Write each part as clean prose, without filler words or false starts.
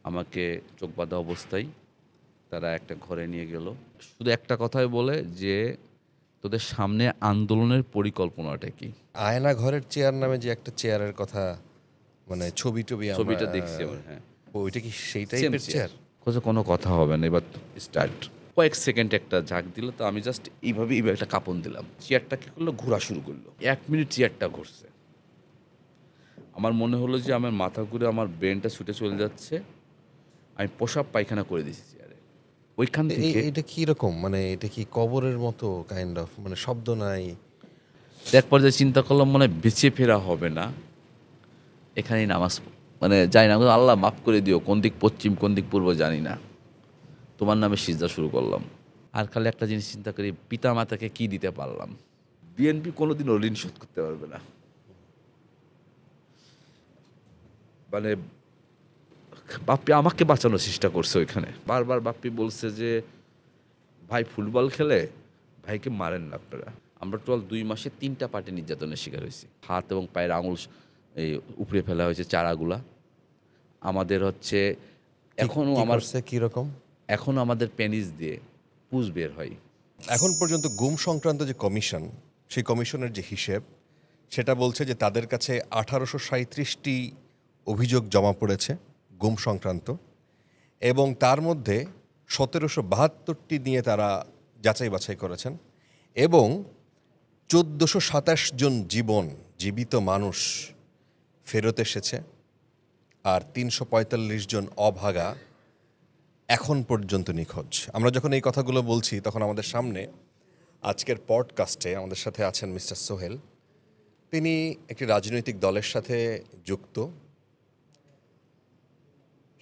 আমাকে চোখ বাঁধা অবস্থায় তারা একটা ঘরে নিয়ে গেল। শুধু একটা কথাই বলে যে, "তোদের সামনে আন্দোলনের পরিকল্পনাটা কি?" আয়না ঘরের চেয়ার নামে যে একটা চেয়ারের কথা, মানে ছবি-টবি আমরা ছবিটা দেখছি আমার, হ্যাঁ। ওইটা কি সেই সেম টাইপের চেয়ার। চেয়ার? বলছে, "কোনো কথা হবে না, এবার স্টার্ট।" কয়েক সেকেন্ড একটা ঝাঁক দিল, তো আমি জাস্ট এইভাবে একটা কাঁপন দিলাম। চেয়ারটা কি করলো? ঘোরা শুরু করলো। ১ মিনিট চেয়ারটা ঘুরছে। আমার মনে হলো যে আমার মাথা ঘুরে আমার ব্রেনটা ছুটে চলে যাচ্ছে। আমি পেশাব পায়খানা করে দিয়েছি চেয়ারে। ওইখান থেকে এটা কি রকম? মানে এটা কি কবরের মতো কাইন্ড অফ, মানে শব্দ নাই? এক পর্যায়ে চিন্তা করলাম মনে হয় বেঁচে ফেরা হবে না। এখানেই নামাজ মানে যাই না, আল্লাহ মাফ করে দিও, কোন দিক পশ্চিম কোন দিক পূর্ব জানি না, তোমার নামে সিজদা শুরু করলাম। আর খালি একটা জিনিস চিন্তা করি, পিতা মাতাকে কি দিতে পারলাম। বিএনপি কোনোদিনও ঋণ শোধ করতে পারবে না। মানে বাপ্পি আমাকে বাঁচানোর চেষ্টা করছে ওইখানে। বারবার বাপ্পি বলছে যে, ভাই ফুটবল খেলে ভাইকে মারেন না আপনারা। আমরা টোটাল ২ মাসে ৩টা পার্টি নির্যাতনের শিকার হয়েছি। হাত এবং পায়ের আঙুল এই উপড়ে ফেলা হয়েছে, চারাগুলা। আমাদের হচ্ছে কি করছে, কি রকম? এখনও আমাদের পেনিস দিয়ে পুঁজ বের হয়। এখন পর্যন্ত গুম সংক্রান্ত যে কমিশন, সেই কমিশনের যে হিসেব, সেটা বলছে যে তাদের কাছে ১৮৩৭টি অভিযোগ জমা পড়েছে গুম সংক্রান্ত, এবং তার মধ্যে ১৭৭২টি নিয়ে তারা যাচাই বাছাই করেছেন, এবং ১৪২৭ জন জীবিত মানুষ ফেরত এসেছে, আর ৩৪৫ জন অভাগা এখন পর্যন্ত নিখোঁজ। আমরা যখন এই কথাগুলো বলছি তখন আমাদের সামনে আজকের পডকাস্টে আমাদের সাথে আছেন মিস্টার সোহেল। তিনি একটি রাজনৈতিক দলের সাথে যুক্ত।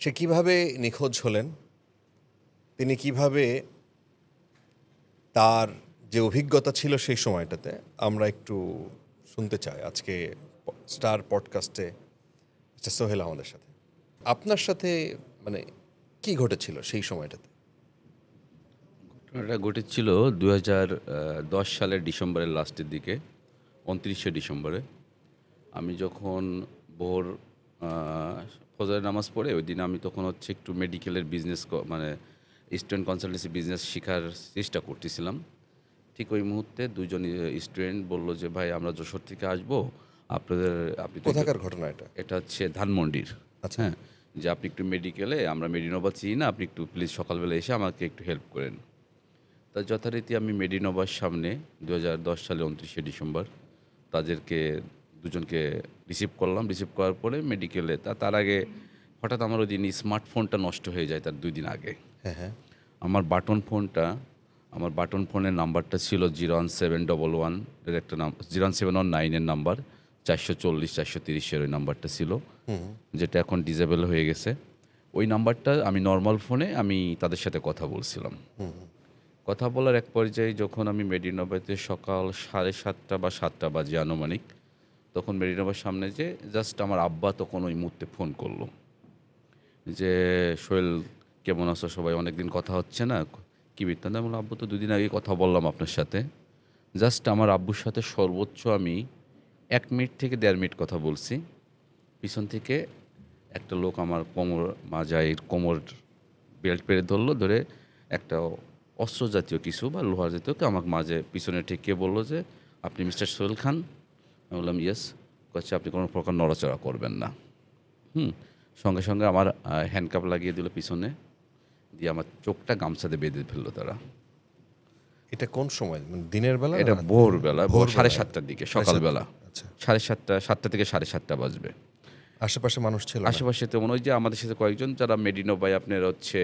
সে কিভাবে নিখোঁজ হলেন, তিনি কিভাবে তার যে অভিজ্ঞতা ছিল সেই সময়টাতে, আমরা একটু শুনতে চাই আজকে স্টার পডকাস্টে মিস্টার সোহেল আমাদের সাথে। আপনার সাথে মানে কি ঘটেছিল সেই সময়টাতে? ঘটনাটা ঘটেছিল ২০১০ সালের ডিসেম্বরের লাস্টের দিকে, ২৯শে ডিসেম্বরে। আমি যখন ভোর ফজরের নামাজ পড়ে ওই দিন আমি তখন হচ্ছে একটু মেডিকেলের বিজনেস মানে স্টুডেন্ট কনসালটেন্সি বিজনেস শেখার চেষ্টা করতেছিলাম। ঠিক ওই মুহূর্তে দুজন স্টুডেন্ট বলল যে, ভাই আমরা যশোর থেকে আসবো, আপনি তো কোথাকার ঘটনা এটা? এটা হচ্ছে ধানমন্ডির। আচ্ছা। হ্যাঁ, যে আপনি একটু মেডিকেলে, আমরা মেডিনোভা চিনি না, আপনি একটু প্লিজ সকালবেলা এসে আমাকে একটু হেল্প করেন। তা যথারীতি আমি মেডিনোভার সামনে ২০১০ সালে ২৯শে ডিসেম্বর তাদেরকে দুজনকে রিসিভ করলাম। রিসিভ করার পরে মেডিকেলে তার আগে হঠাৎ আমার ওই দিন স্মার্টফোনটা নষ্ট হয়ে যায় তার ২ দিন আগে। হ্যাঁ, হ্যাঁ। আমার বাটন ফোনের নাম্বারটা ছিল 01711 এর একটা 01719 এর নাম্বার, ৪৪০ ৪৩০ ওই নাম্বারটা ছিল, যেটা এখন ডিজেবল হয়ে গেছে। ওই নাম্বারটা আমি নর্মাল ফোনে আমি তাদের সাথে কথা বলছিলাম। কথা বলার এক পর্যায়ে যখন আমি মেডিনোভাতে সকাল 7:30 বা 7টা বাজে আনুমানিক, তখন মেডিনোভার সামনে যে জাস্ট আমার আব্বা তখন ওই মুহূর্তে ফোন করলো যে, সোহেল কেমন আছো, সবাই অনেকদিন কথা হচ্ছে না, কী বৃত্তান্ত? আমি বললাম, আব্বু তো 2 দিন আগে কথা বললাম আপনার সাথে। জাস্ট আমার আব্বুর সাথে সর্বোচ্চ আমি 1 মিনিট থেকে 1.5 মিনিট কথা বলছি। পিছন থেকে একটা লোক আমার কোমর বেল্ট পেরে ধরলো, ধরে একটা অস্ত্র জাতীয় কিছু বা লোহার জাতীয় আমাকে মাঝে পিছনে ঠেকিয়ে বললো যে, আপনি মিস্টার সোহেল খান? আমি বললাম ইয়েস। কচ্ছে, আপনি কোনো প্রকার নড়াচড়া করবেন না। সঙ্গে সঙ্গে আমার হ্যান্ডকাপ লাগিয়ে দিল পিছনে, দিয়ে আমার চোখটা গামছা দিয়ে বেঁধে ফেললো তারা। এটা কোন সময়, মানে দিনের বেলা? এটা ভোরবেলা, ভোর 7:30টার দিকে, সকালবেলা। আচ্ছা। 7:30, 7টা থেকে 7:30 বাজবে। আশেপাশে মানুষ ছিল না? আশেপাশে তেমন ওই যে আমাদের সাথে কয়েকজন যারা মেডিনোভায় আপনার হচ্ছে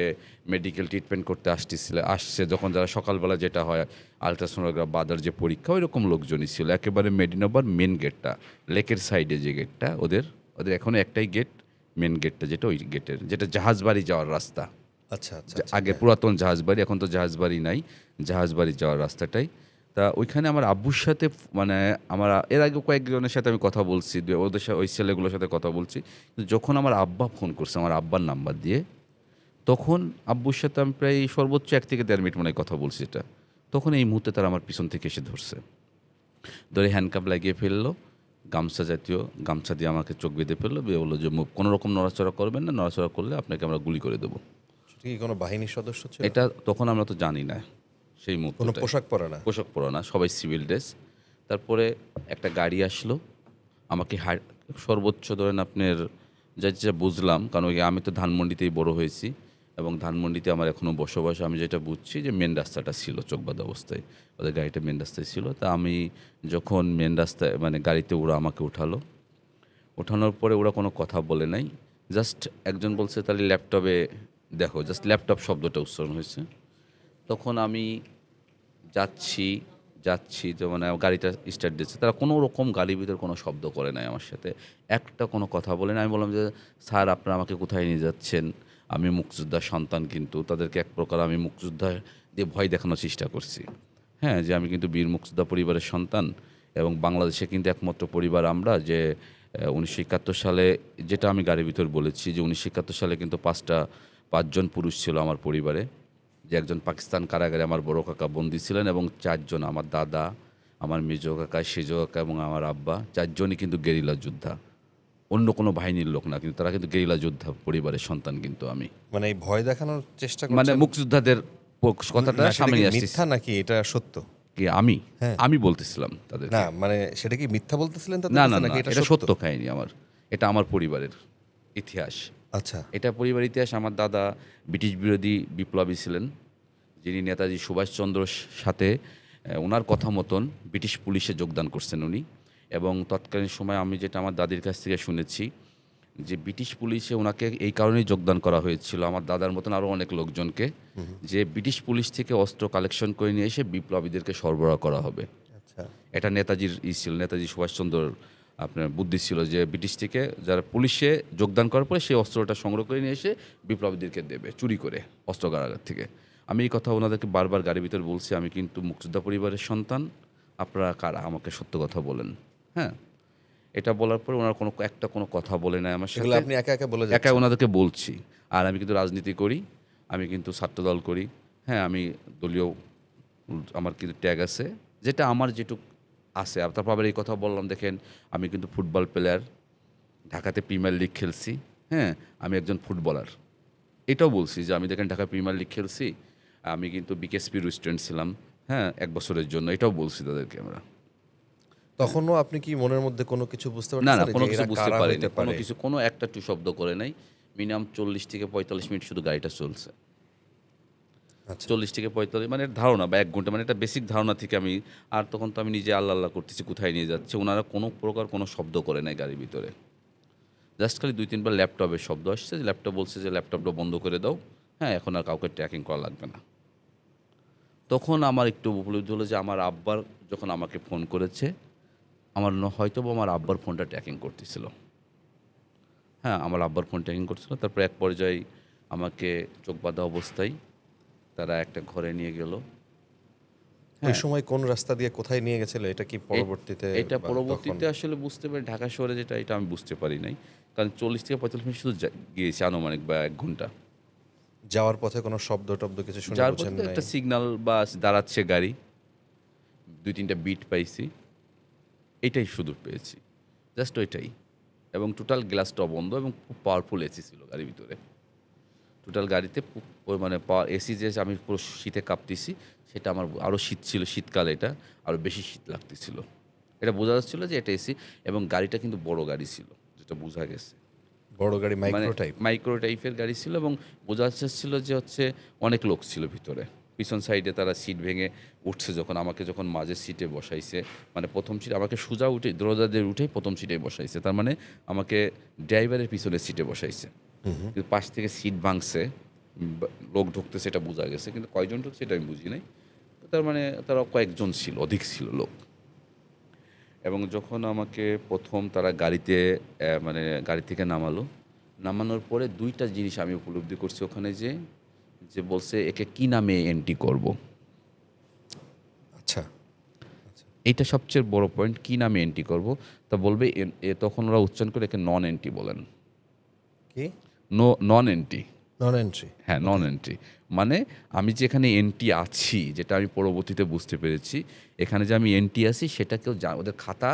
মেডিকেল ট্রিটমেন্ট করতে আসছে, যখন যারা সকালবেলা যেটা হয় আলট্রাসোনোগ্রাফ বাদার যে পরীক্ষা, ওই রকম লোকজনই ছিল। একেবারে মেডিনোভার মেন গেটটা, লেকের সাইডে যে গেটটা, ওদের এখনও একটাই গেট, মেন গেটটা, যেটা ওই গেটের, যেটা জাহাজবাড়ি যাওয়ার রাস্তা। আচ্ছা, আচ্ছা, আগে হ্যাঁ। পুরাতন জাহাজবাড়ি, এখন তো জাহাজবাড়ি নাই, জাহাজবাড়ি যাওয়ার রাস্তাটাই। তা ওইখানে আমার আব্বুর সাথে মানে আমার এর আগে কয়েকজনের সাথে আমি কথা বলছি, ওদের সাথে ওই ছেলেগুলোর সাথে কথা বলছি। কিন্তু যখন আমার আব্বা ফোন করছে আমার আব্বার নাম্বার দিয়ে, তখন আব্বুর সাথে আমি প্রায় সর্বোচ্চ 1 থেকে 1.5 মিনিট মনে হয় কথা বলছি এটা। তখন এই মুহূর্তে তারা আমার পিছন থেকে এসে ধরছে, ধরে হ্যান্ডকাপ লাগিয়ে ফেললো, গামছা জাতীয় গামছা দিয়ে আমাকে চোখ বেঁধে ফেললো, দিয়ে বললো যে কোনো রকম নড়াচড়া করবেন না, নড়াচড়া করলে আপনাকে আমরা গুলি করে দেবো। সেটা কি কোনো বাহিনীর সদস্য ছিল? এটা তখন আমরা তো জানি না সেই কোনো মুহূর্তে, পোশাক পরা না? পোশাক পরা না, সবাই সিভিল ড্রেস। তারপরে একটা গাড়ি আসলো, আমাকে সর্বোচ্চ ধরেন আপনার যা যা বুঝলাম, কারণ ওই আমি তো ধানমন্ডিতেই বড় হয়েছি এবং ধানমন্ডিতে আমার এখনও বসবাস। আমি যেটা বুঝছি যে মেন রাস্তাটা ছিল চোখ বাঁধা অবস্থায়, ওদের গাড়িটা মেন রাস্তায় ছিল। তা আমি যখন মেন রাস্তায় মানে গাড়িতে ওরা আমাকে উঠালো, ওঠানোর পরে ওরা কোনো কথা বলে নাই, জাস্ট একজন বলছে তাহলে ল্যাপটপে দেখো, জাস্ট ল্যাপটপ শব্দটা উচ্চারণ হয়েছে। তখন আমি যাচ্ছি যাচ্ছি তো মানে গাড়িটা স্টার্ট দিচ্ছে, তারা কোনো রকম গাড়ির ভিতর কোনো শব্দ করে নাই আমার সাথে, একটা কোনো কথা বলে না। আমি বললাম যে স্যার আপনারা আমাকে কোথায় নিয়ে যাচ্ছেন, আমি মুক্তিযোদ্ধার সন্তান, কিন্তু তাদেরকে এক প্রকার আমি মুক্তিযোদ্ধা দিয়ে ভয় দেখানোর চেষ্টা করছি। হ্যাঁ, যে আমি কিন্তু বীর মুক্তিযোদ্ধা পরিবারের সন্তান এবং বাংলাদেশে কিন্তু একমাত্র পরিবার আমরা যে 1971 সালে, যেটা আমি গাড়ির ভিতর বলেছি যে 1971 সালে কিন্তু পাঁচজন পুরুষ ছিল আমার পরিবারে, যে একজন পাকিস্তান কারাগারে আমার বড় কাকা বন্দী ছিলেন এবং চারজন আমার দাদা, আমার মেজো কাকা, সেজো কাকা এবং আমার আব্বা, চারজনই কিন্তু গেরিলা যোদ্ধা, অন্য কোনো বাহিনীর লোক না, কিন্তু তারা কিন্তু গেরিলা যোদ্ধা পরিবারের সন্তান। কিন্তু আমি মানে এই ভয় দেখানোর চেষ্টা মানে করছেন? মুক্তিযোদ্ধাদের কথাটা না, সেটা সামনে কি নিয়ে আসছি। মিথ্যা নাকি এটা সত্য? কি আমি হ্যাঁ। আমি বলতেছিলাম তাদের, না মানে সেটা কি মিথ্যা বলতেছিলেন তাদের না কাছে না না, নাকি এটা এটা সত্য? সত্য কাহিনী আমার, এটা আমার পরিবারের ইতিহাস। আচ্ছা। এটা পরিবারের ইতিহাস। আমার দাদা ব্রিটিশ বিরোধী বিপ্লবী ছিলেন, যিনি নেতাজি সুভাষচন্দ্রর সাথে ওনার কথা মতন ব্রিটিশ পুলিশে যোগদান করছেন উনি। এবং তৎকালীন সময় আমি যেটা আমার দাদির কাছ থেকে শুনেছি যে ব্রিটিশ পুলিশে ওনাকে এই কারণেই যোগদান করা হয়েছিল, আমার দাদার মতন আরও অনেক লোকজনকে, যে ব্রিটিশ পুলিশ থেকে অস্ত্র কালেকশন করে নিয়ে এসে বিপ্লবীদেরকে সরবরাহ করা হবে। আচ্ছা। এটা নেতাজির ছিল, নেতাজি সুভাষচন্দ্রর আপনার বুদ্ধি ছিল যে ব্রিটিশ থেকে যারা পুলিশে যোগদান করার পরে সেই অস্ত্রটা সংগ্রহ করে নিয়ে এসে বিপ্লবীদেরকে দেবে চুরি করে অস্ত্র কারাগার থেকে। আমি এই কথা ওনাদেরকে বারবার গাড়ির ভিতর বলছি, আমি কিন্তু মুক্তিযোদ্ধা পরিবারের সন্তান, আপনারা কারা আমাকে সত্য কথা বলেন। হ্যাঁ, এটা বলার পরে ওনারা কোনো কথা বলে নাই আমার সেগুলো সাথে, আপনি একা একা বলে একা যাচ্ছেন? ওনাদেরকে বলছি। আর আমি কিন্তু রাজনীতি করি, আমি কিন্তু ছাত্রদল করি, হ্যাঁ আমি দলীয়, আমার কিন্তু ট্যাগ আছে, যেটা আমার যেটুক আছে। আর তারপর আবার এই কথা বললাম, দেখেন আমি কিন্তু ফুটবল প্লেয়ার, ঢাকাতে প্রিমিয়ার লিগ খেলছি, হ্যাঁ আমি একজন ফুটবলার। এটাও বলছি যে আমি দেখেন ঢাকা প্রিমিয়ার লিগ খেলছি, আমি কিন্তু বিকেএসপির স্টুডেন্ট ছিলাম, হ্যাঁ 1 বছরের জন্য, এটাও বলছি তাদেরকে আমরা। তখনও আপনি কি মনের মধ্যে কোনো কিছু বুঝতে না না, পারছেন কোনো যে কিছু এরা বুঝতে কারা পারিনি, হতে কোনো পারে? কিছু, কোনো একটা টু শব্দ করে নাই। মিনিমাম 40 থেকে 45 মিনিট শুধু গাড়িটা চলছে। আচ্ছা। 40 থেকে 45 মানে ধারণা বা 1 ঘন্টা, মানে একটা বেসিক ধারণা থেকে আমি, আর তখন তো আমি নিজে আল্লাহ আল্লাহ করতেছি কোথায় নিয়ে যাচ্ছে। ওনারা কোনো প্রকার কোনো শব্দ করে নাই গাড়ির ভিতরে, জাস্ট খালি 2-3 বার ল্যাপটপের শব্দ আসছে, যে ল্যাপটপ বলছে যে ল্যাপটপটা বন্ধ করে দাও, হ্যাঁ এখন আর কাউকে ট্র্যাকিং করা লাগবে না। তখন আমার একটু উপলব্ধি হলো যে আমার আব্বার যখন আমাকে ফোন করেছে, আমার হয়তো বা আমার আব্বার ফোনটা ট্র্যাকিং করতেছিল। হ্যাঁ আমার আব্বার ফোন ট্র্যাকিং করছিল। তারপর এক পর্যায়ে আমাকে চোখ বাঁধা অবস্থায় তারা একটা ঘরে নিয়ে গেল। ওই সময় কোন রাস্তা দিয়ে কোথায় নিয়ে গেছিল এটা কি পরবর্তীতে? এটা বা পরবর্তীতে তখন? আসলে বুঝতে পারি ঢাকা শহরে, যেটা এটা আমি বুঝতে পারি নাই, কারণ 40 থেকে 45 মিনিট শুধু গিয়েছি আনুমানিক, বা 1 ঘন্টা। যাওয়ার পথে কোনো শব্দ টব্দ কিছু শুনে যার বুঝেন পথে নাই? একটা সিগন্যাল বা দাঁড়াচ্ছে গাড়ি, 2-3টা বিট পাইছি, এটাই শুধু পেয়েছি, জাস্ট ওইটাই। এবং টোটাল গ্লাসটাও বন্ধ এবং খুব পাওয়ারফুল এসি ছিল গাড়ির ভিতরে। টোটাল গাড়িতে মানে পাওয়ার এসি, যে আমি পুরো শীতে কাঁপতেছি, সেটা আমার আরও শীত ছিল, শীতকালে এটা আরও বেশি শীত লাগতেছিল। এটা বোঝা যাচ্ছিলো যে এটা এসি, এবং গাড়িটা কিন্তু বড় গাড়ি ছিল, যেটা বোঝা গেছে। বড় গাড়ি, মানে মাইক্রো টাইপ? মাইক্রো টাইপের গাড়ি ছিল, এবং বোঝা যাচ্ছিল যে হচ্ছে অনেক লোক ছিল ভিতরে। পিছন সাইডে তারা সিট ভেঙে উঠছে, আমাকে যখন মাঝের সিটে বসাইছে, মানে প্রথম সিটে আমাকে সোজা উঠে দরজাদের উঠেই প্রথম সিটে বসাইছে, তার মানে আমাকে ড্রাইভারের পিছনের সিটে বসাইছে। কিন্তু পাশ থেকে সিট ভাঙছে, লোক ঢুকতেছে এটা বোঝা গেছে, কিন্তু কয়জন ঢুকছে এটা আমি বুঝি নাই। তার মানে তারা কয়েকজন ছিল, অধিক ছিল লোক। এবং যখন আমাকে প্রথম তারা গাড়িতে মানে গাড়ি থেকে নামানোর পরে 2টা জিনিস আমি উপলব্ধি করছি ওখানে, যে বলছে একে কি নামে এন্ট্রি করব। আচ্ছা। এইটা সবচেয়ে বড় পয়েন্ট, কি নামে এন্ট্রি করব। তা বলবে তখন ওরা উচ্চারণ করে একে নন এন্ট্রি বলেন। কি? নন এন্ট্রি? নন এন্ট্রি? হ্যাঁ নন এন্ট্রি, মানে আমি যে এখানে এন্ট্রি আছি, যেটা আমি পরবর্তীতে বুঝতে পেরেছি, এখানে যে আমি এন্ট্রি আছি সেটা কেউ ওদের খাতা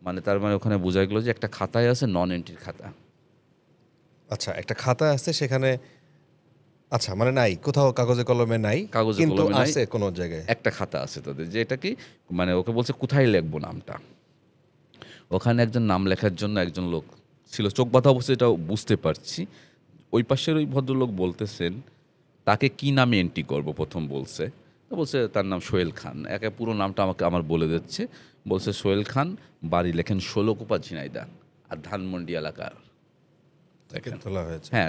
মানে তার মানে ওখানে বোঝা গেলো যে একটা খাতায় আছে নন এন্ট্রির খাতা। আচ্ছা, একটা খাতা আছে সেখানে, আচ্ছা মানে নাই, কোথাও কাগজে কলমে নাই, কাগজে কিন্তু কলমে নাই, আছে কোনো জায়গায়। একটা খাতা আছে তাদের, যে এটা কি মানে ওকে বলছে কোথায় লিখবো নামটা। ওখানে একজন নাম লেখার জন্য একজন লোক ছিল, চোখ বাঁধা অবশ্যই এটাও বুঝতে পারছি। ওই পাশের ওই ভদ্রলোক বলতেছেন তাকে কি নামে এন্ট্রি করব, প্রথম বলছে তো বলছে তার নাম সোহেল খান, একে পুরো নামটা আমাকে আমার বলে দিচ্ছে। বলছে সোহেল খান, বাড়ি লেখেন ষোলকুপা ঝিনাইদা, আর ধানমন্ডি এলাকার। তাকে দেখেন, তোলা হয়েছে। হ্যাঁ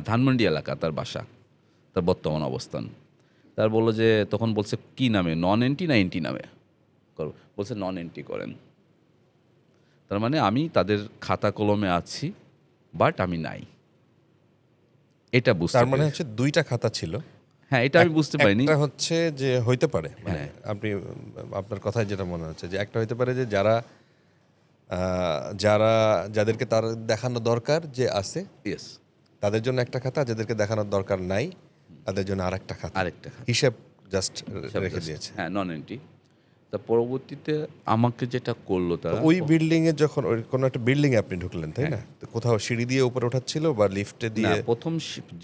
ধানমন্ডি এলাকা তার বাসা, তার বর্তমান অবস্থান। তার বললো যে, তখন বলছে কি নামে, নন এন্ট্রি না এন্ট্রি নামে করব, বলছে নন এন্ট্রি করেন। তার মানে আমি তাদের খাতা কলমে আছি, বাট আমি নাই, এটা বুঝতে তার মানে পেরেছি। হচ্ছে দুইটা খাতা ছিল। হ্যাঁ, এটা আমি বুঝতে পারিনি। একটা হচ্ছে যে হইতে পারে, মানে হ্যাঁ। আপনি আপনার কথায় যেটা মনে হচ্ছে যে একটা হইতে পারে যে যারা যারা যাদেরকে তার দেখানো দরকার যে আছে ইয়েস, তাদের জন্য একটা খাতা, যাদেরকে দেখানোর দরকার নাই তাদের জন্য আরেকটা খাতা, আরেকটা খাতা হিসাব জাস্ট সব রেখে just, দিয়েছে। হ্যাঁ নন এন্ট্রি। তা পরবর্তীতে আমাকে যেটা করলো তো তারা, ওই বিল্ডিং এ যখন ওই কোনো একটা বিল্ডিং এ আপনি ঢুকলেন, তাই হ্যাঁ। না? তো কোথাও সিঁড়ি দিয়ে উপরে ওঠাচ্ছিল বা লিফটে না দিয়ে? প্রথম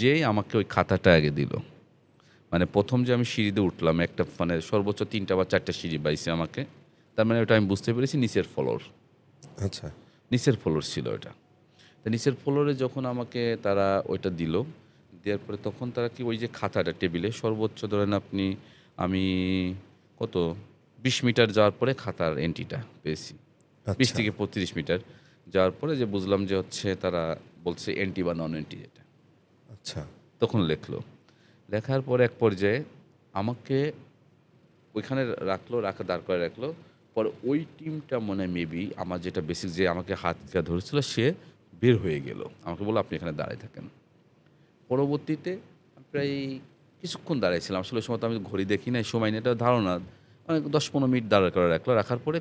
যেই আমাকে ওই খাতাটা আগে দিল, মানে প্রথম যে আমি সিঁড়িতে উঠলাম, একটা মানে সর্বোচ্চ 3টা বা 4টা সিঁড়ি পাইছে আমাকে। তার মানে ওটা আমি বুঝতে পেরেছি নিচের ফ্লোর, আচ্ছা, নিচের ফ্লোর ছিল ওটা। তো নিচের ফ্লোরে যখন আমাকে তারা ওইটা দিল, দেওয়ার পরে তখন তারা কি ওই যে খাতাটা টেবিলে সর্বোচ্চ ধরেন আপনি, আমি কত 20 মিটার যাওয়ার পরে খাতার এন্ট্রিটা পেয়েছি, 20 আচ্ছা, থেকে 35 মিটার যাওয়ার পরে যে বুঝলাম যে হচ্ছে তারা বলছে এন্ট্রি বা নন এন্ট্রি যেটা, আচ্ছা। তখন লেখলো। লেখার পর এক পর্যায়ে আমাকে ওইখানে রাখলো, দাঁড় করে রাখলো। পরে ওই টিমটা মনে হয় মেবি আমার যেটা বেসিক যে আমাকে হাত ধরেছিল সে বের হয়ে গেল, আমাকে বললো আপনি এখানে দাঁড়ায় থাকেন। পরবর্তীতে প্রায় কিছুক্ষণ দাঁড়িয়েছিলাম, আসলে ওই সময় তো আমি ঘড়ি দেখি না, সময় নেই, এটা ধারণা অনেক 10-15 মিনিট দাঁড়া করে রাখলো। রাখার পরে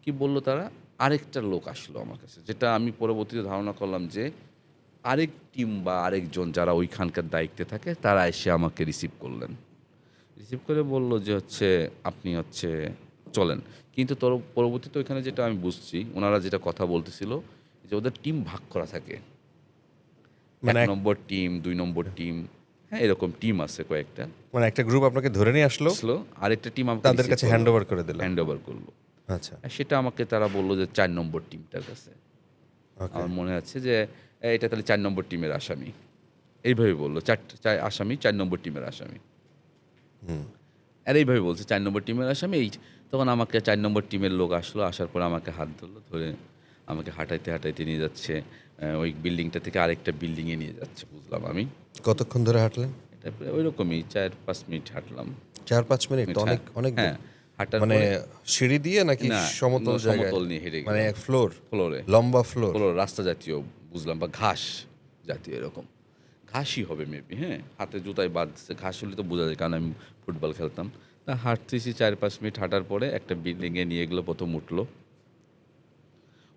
কি বললো তারা, আরেকটা লোক আসলো আমার কাছে, যেটা আমি পরবর্তীতে ধারণা করলাম যে আরেক টিম বা আরেকজন যারা ওইখানকার দায়িত্বে থাকে তারা এসে আমাকে রিসিভ করলেন। রিসিভ করে বলল যে হচ্ছে আপনি হচ্ছে চলেন। কিন্তু পরবর্তীতে ওইখানে যেটা আমি বুঝছি, ওনারা যেটা কথা বলতেছিল যে ওদের টিম ভাগ করা থাকে, মানে 1 নম্বর টিম, 2 নম্বর টিম, হ্যাঁ এরকম টিম আছে কয়েকটা। মানে একটা গ্রুপ আপনাকে ধরে নিয়ে আসলো, আসলো আরেকটা টিম আমাকে তাদের কাছে হ্যান্ড ওভার করে দিল। হ্যান্ড ওভার করলো। আচ্ছা, আর সেটা আমাকে তারা বললো যে 4 নম্বর টিমটার কাছে। ওকে। আমার মনে আছে যে এটা তাহলে 4 নম্বর টিমের আসামি, এইভাবে বললো, আসামি 4 নম্বর টিমের আসামি। আর এইভাবে বলছে 4 নম্বর টিমের আসামি এই। তখন আমাকে 4 নম্বর টিমের লোক আসলো, আসার পর আমাকে হাত ধরলো, ধরে আমাকে হাঁটাইতে হাঁটাইতে নিয়ে যাচ্ছে ওই বিল্ডিংটা থেকে আরেকটা বিল্ডিংয়ে নিয়ে যাচ্ছে, বুঝলাম আমি। কতক্ষণ ধরে হাঁটলেন? এটা প্রায় ওই রকমই 4-5 মিনিট হাঁটলাম। 4-5 মিনিট তো অনেক অনেক দূর। হ্যাঁ, হাঁটার মানে পরে সিঁড়ি দিয়ে নাকি না, সমতল জায়গায়? সমতল নিয়ে হেঁটে মানে গেলাম। ফ্লোর, ফ্লোরে, লম্বা ফ্লোর। রাস্তা জাতীয় বুঝলাম, বা ঘাস জাতীয় এরকম, ঘাসই হবে মেবি। হ্যাঁ, হাতে জুতায় বাঁধছে, ঘাস হলে তো বোঝা যায়, কারণ আমি ফুটবল খেলতাম। তা হাঁটতেছি 4-5 মিনিট হাঁটার পরে একটা বিল্ডিংয়ে নিয়ে গেলো, প্রথম উঠলো।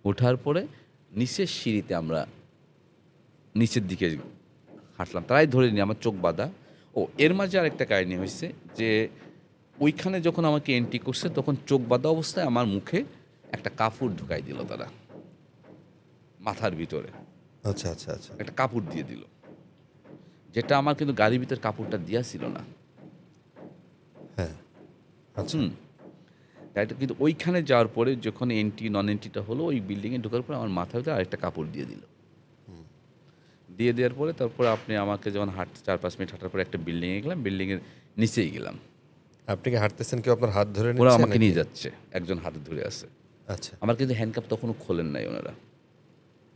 ওঠার পরে নিচের সিঁড়িতে আমরা নিচের দিকে হাঁটলাম, তারাই ধরে নি, আমার চোখ বাঁধা। ও এর মাঝে আরেকটা কাহিনী হয়েছে যে ওইখানে যখন আমাকে এন্ট্রি করছে তখন চোখ বাঁধা অবস্থায় আমার মুখে একটা কাপড় ঢুকাই দিল তারা, মাথার ভিতরে আচ্ছা, আচ্ছা, আচ্ছা। একটা কাপড় দিয়ে দিল, যেটা আমার কিন্তু গাড়ির ভিতর কাপড়টা দেওয়া ছিল না। হ্যাঁ, আচ্ছা। এটা কিন্তু ওইখানে যাওয়ার পরে যখন এন্ট্রি নন এন্ট্রিটা হলো, ওই বিল্ডিংয়ে ঢোকার পরে আমার মাথার ভিতরে আরেকটা কাপড় দিয়ে দিল। দিয়ে দেওয়ার পরে তারপরে আপনি আমাকে যখন 4-5 মিনিট হাঁটার পরে একটা বিল্ডিংয়ে গেলাম, বিল্ডিংয়ের নিচেই গেলাম। আপনি কি হাঁটতেছেন, কেউ আপনার হাত ধরে ওরা নিচ্ছে আমাকে নাকি? নিয়ে যাচ্ছে, একজন হাতে ধরে আছে। আচ্ছা, আমার কিন্তু হ্যান্ডকাপ তখনও খোলেন নাই ওনারা।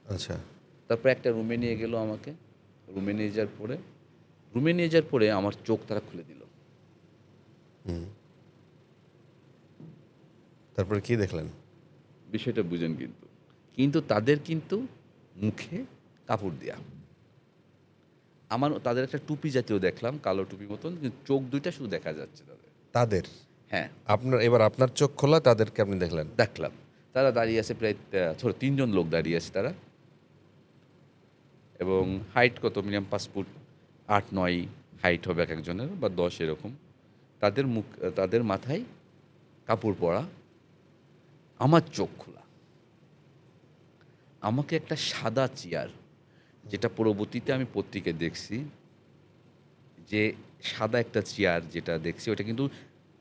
আচ্ছা। তারপরে একটা রুমে নিয়ে গেল আমাকে। রুমে নিয়ে যাওয়ার পরে আমার চোখ তারা খুলে দিল। তারপরে কি দেখলেন? বিষয়টা বুঝেন কিন্তু, তাদের কিন্তু মুখে কাপড় দেয়া, আমার তাদের একটা টুপি জাতীয় দেখলাম, কালো টুপি মতন, কিন্তু চোখ দুইটা শুধু দেখা যাচ্ছে তাদের। তাদের? হ্যাঁ, এবার আপনার চোখ খোলা, তাদেরকে আপনি দেখলেন? দেখলাম তারা দাঁড়িয়ে আছে, প্রায় 3জন লোক দাঁড়িয়ে আছে তারা, এবং হাইট কত মিনিমাম 5 ফুট 8-9 হাইট হবে এক একজনের, বা 10 এরকম। তাদের মাথায় কাপড় পরা, আমার চোখ খোলা। আমাকে একটা সাদা চেয়ার, যেটা পরবর্তীতে আমি পত্রিকায় দেখছি যে সাদা একটা চেয়ার যেটা দেখছি ওটা কিন্তু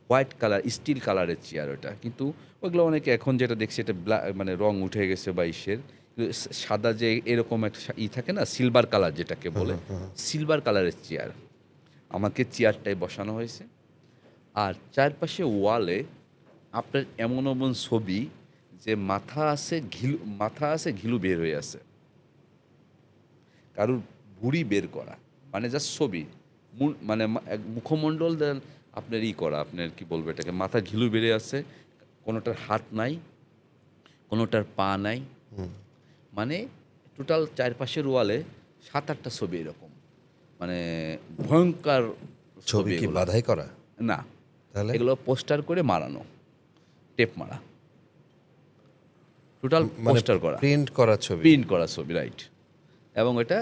হোয়াইট কালার স্টিল কালারের চেয়ার ওটা, কিন্তু ওইগুলো অনেকে এখন যেটা দেখছি এটা মানে রং উঠে গেছে বা ইসের, কিন্তু সাদা যে এরকম একটা থাকে না সিলভার কালার যেটাকে বলে, সিলভার কালারের চেয়ার আমাকে চেয়ারটায় বসানো হয়েছে। আর চারপাশে ওয়ালে আপনার এমন এমন ছবি যে মাথা আছে ঘিলু বের হয়ে আছে, কারুর ভুঁড়ি বের করা, মানে জাস্ট ছবি মানে মুখমণ্ডল দেন আপনার করা, আপনার কি বলবো এটাকে, মাথা ঘিলু বেড়ে আছে, কোনোটার হাত নাই, কোনোটার পা নাই, মানে টোটাল চারপাশের ওয়ালে 7-8টা ছবি এরকম, মানে ভয়ঙ্কর ছবি কি এগুলো। বাধাই করা? না, তাহলে এগুলো পোস্টার করে মারানো, টেপ মারা, টোটাল মানে পোস্টার করা, প্রিন্ট করা ছবি। প্রিন্ট করা ছবি, রাইট। এবং এটা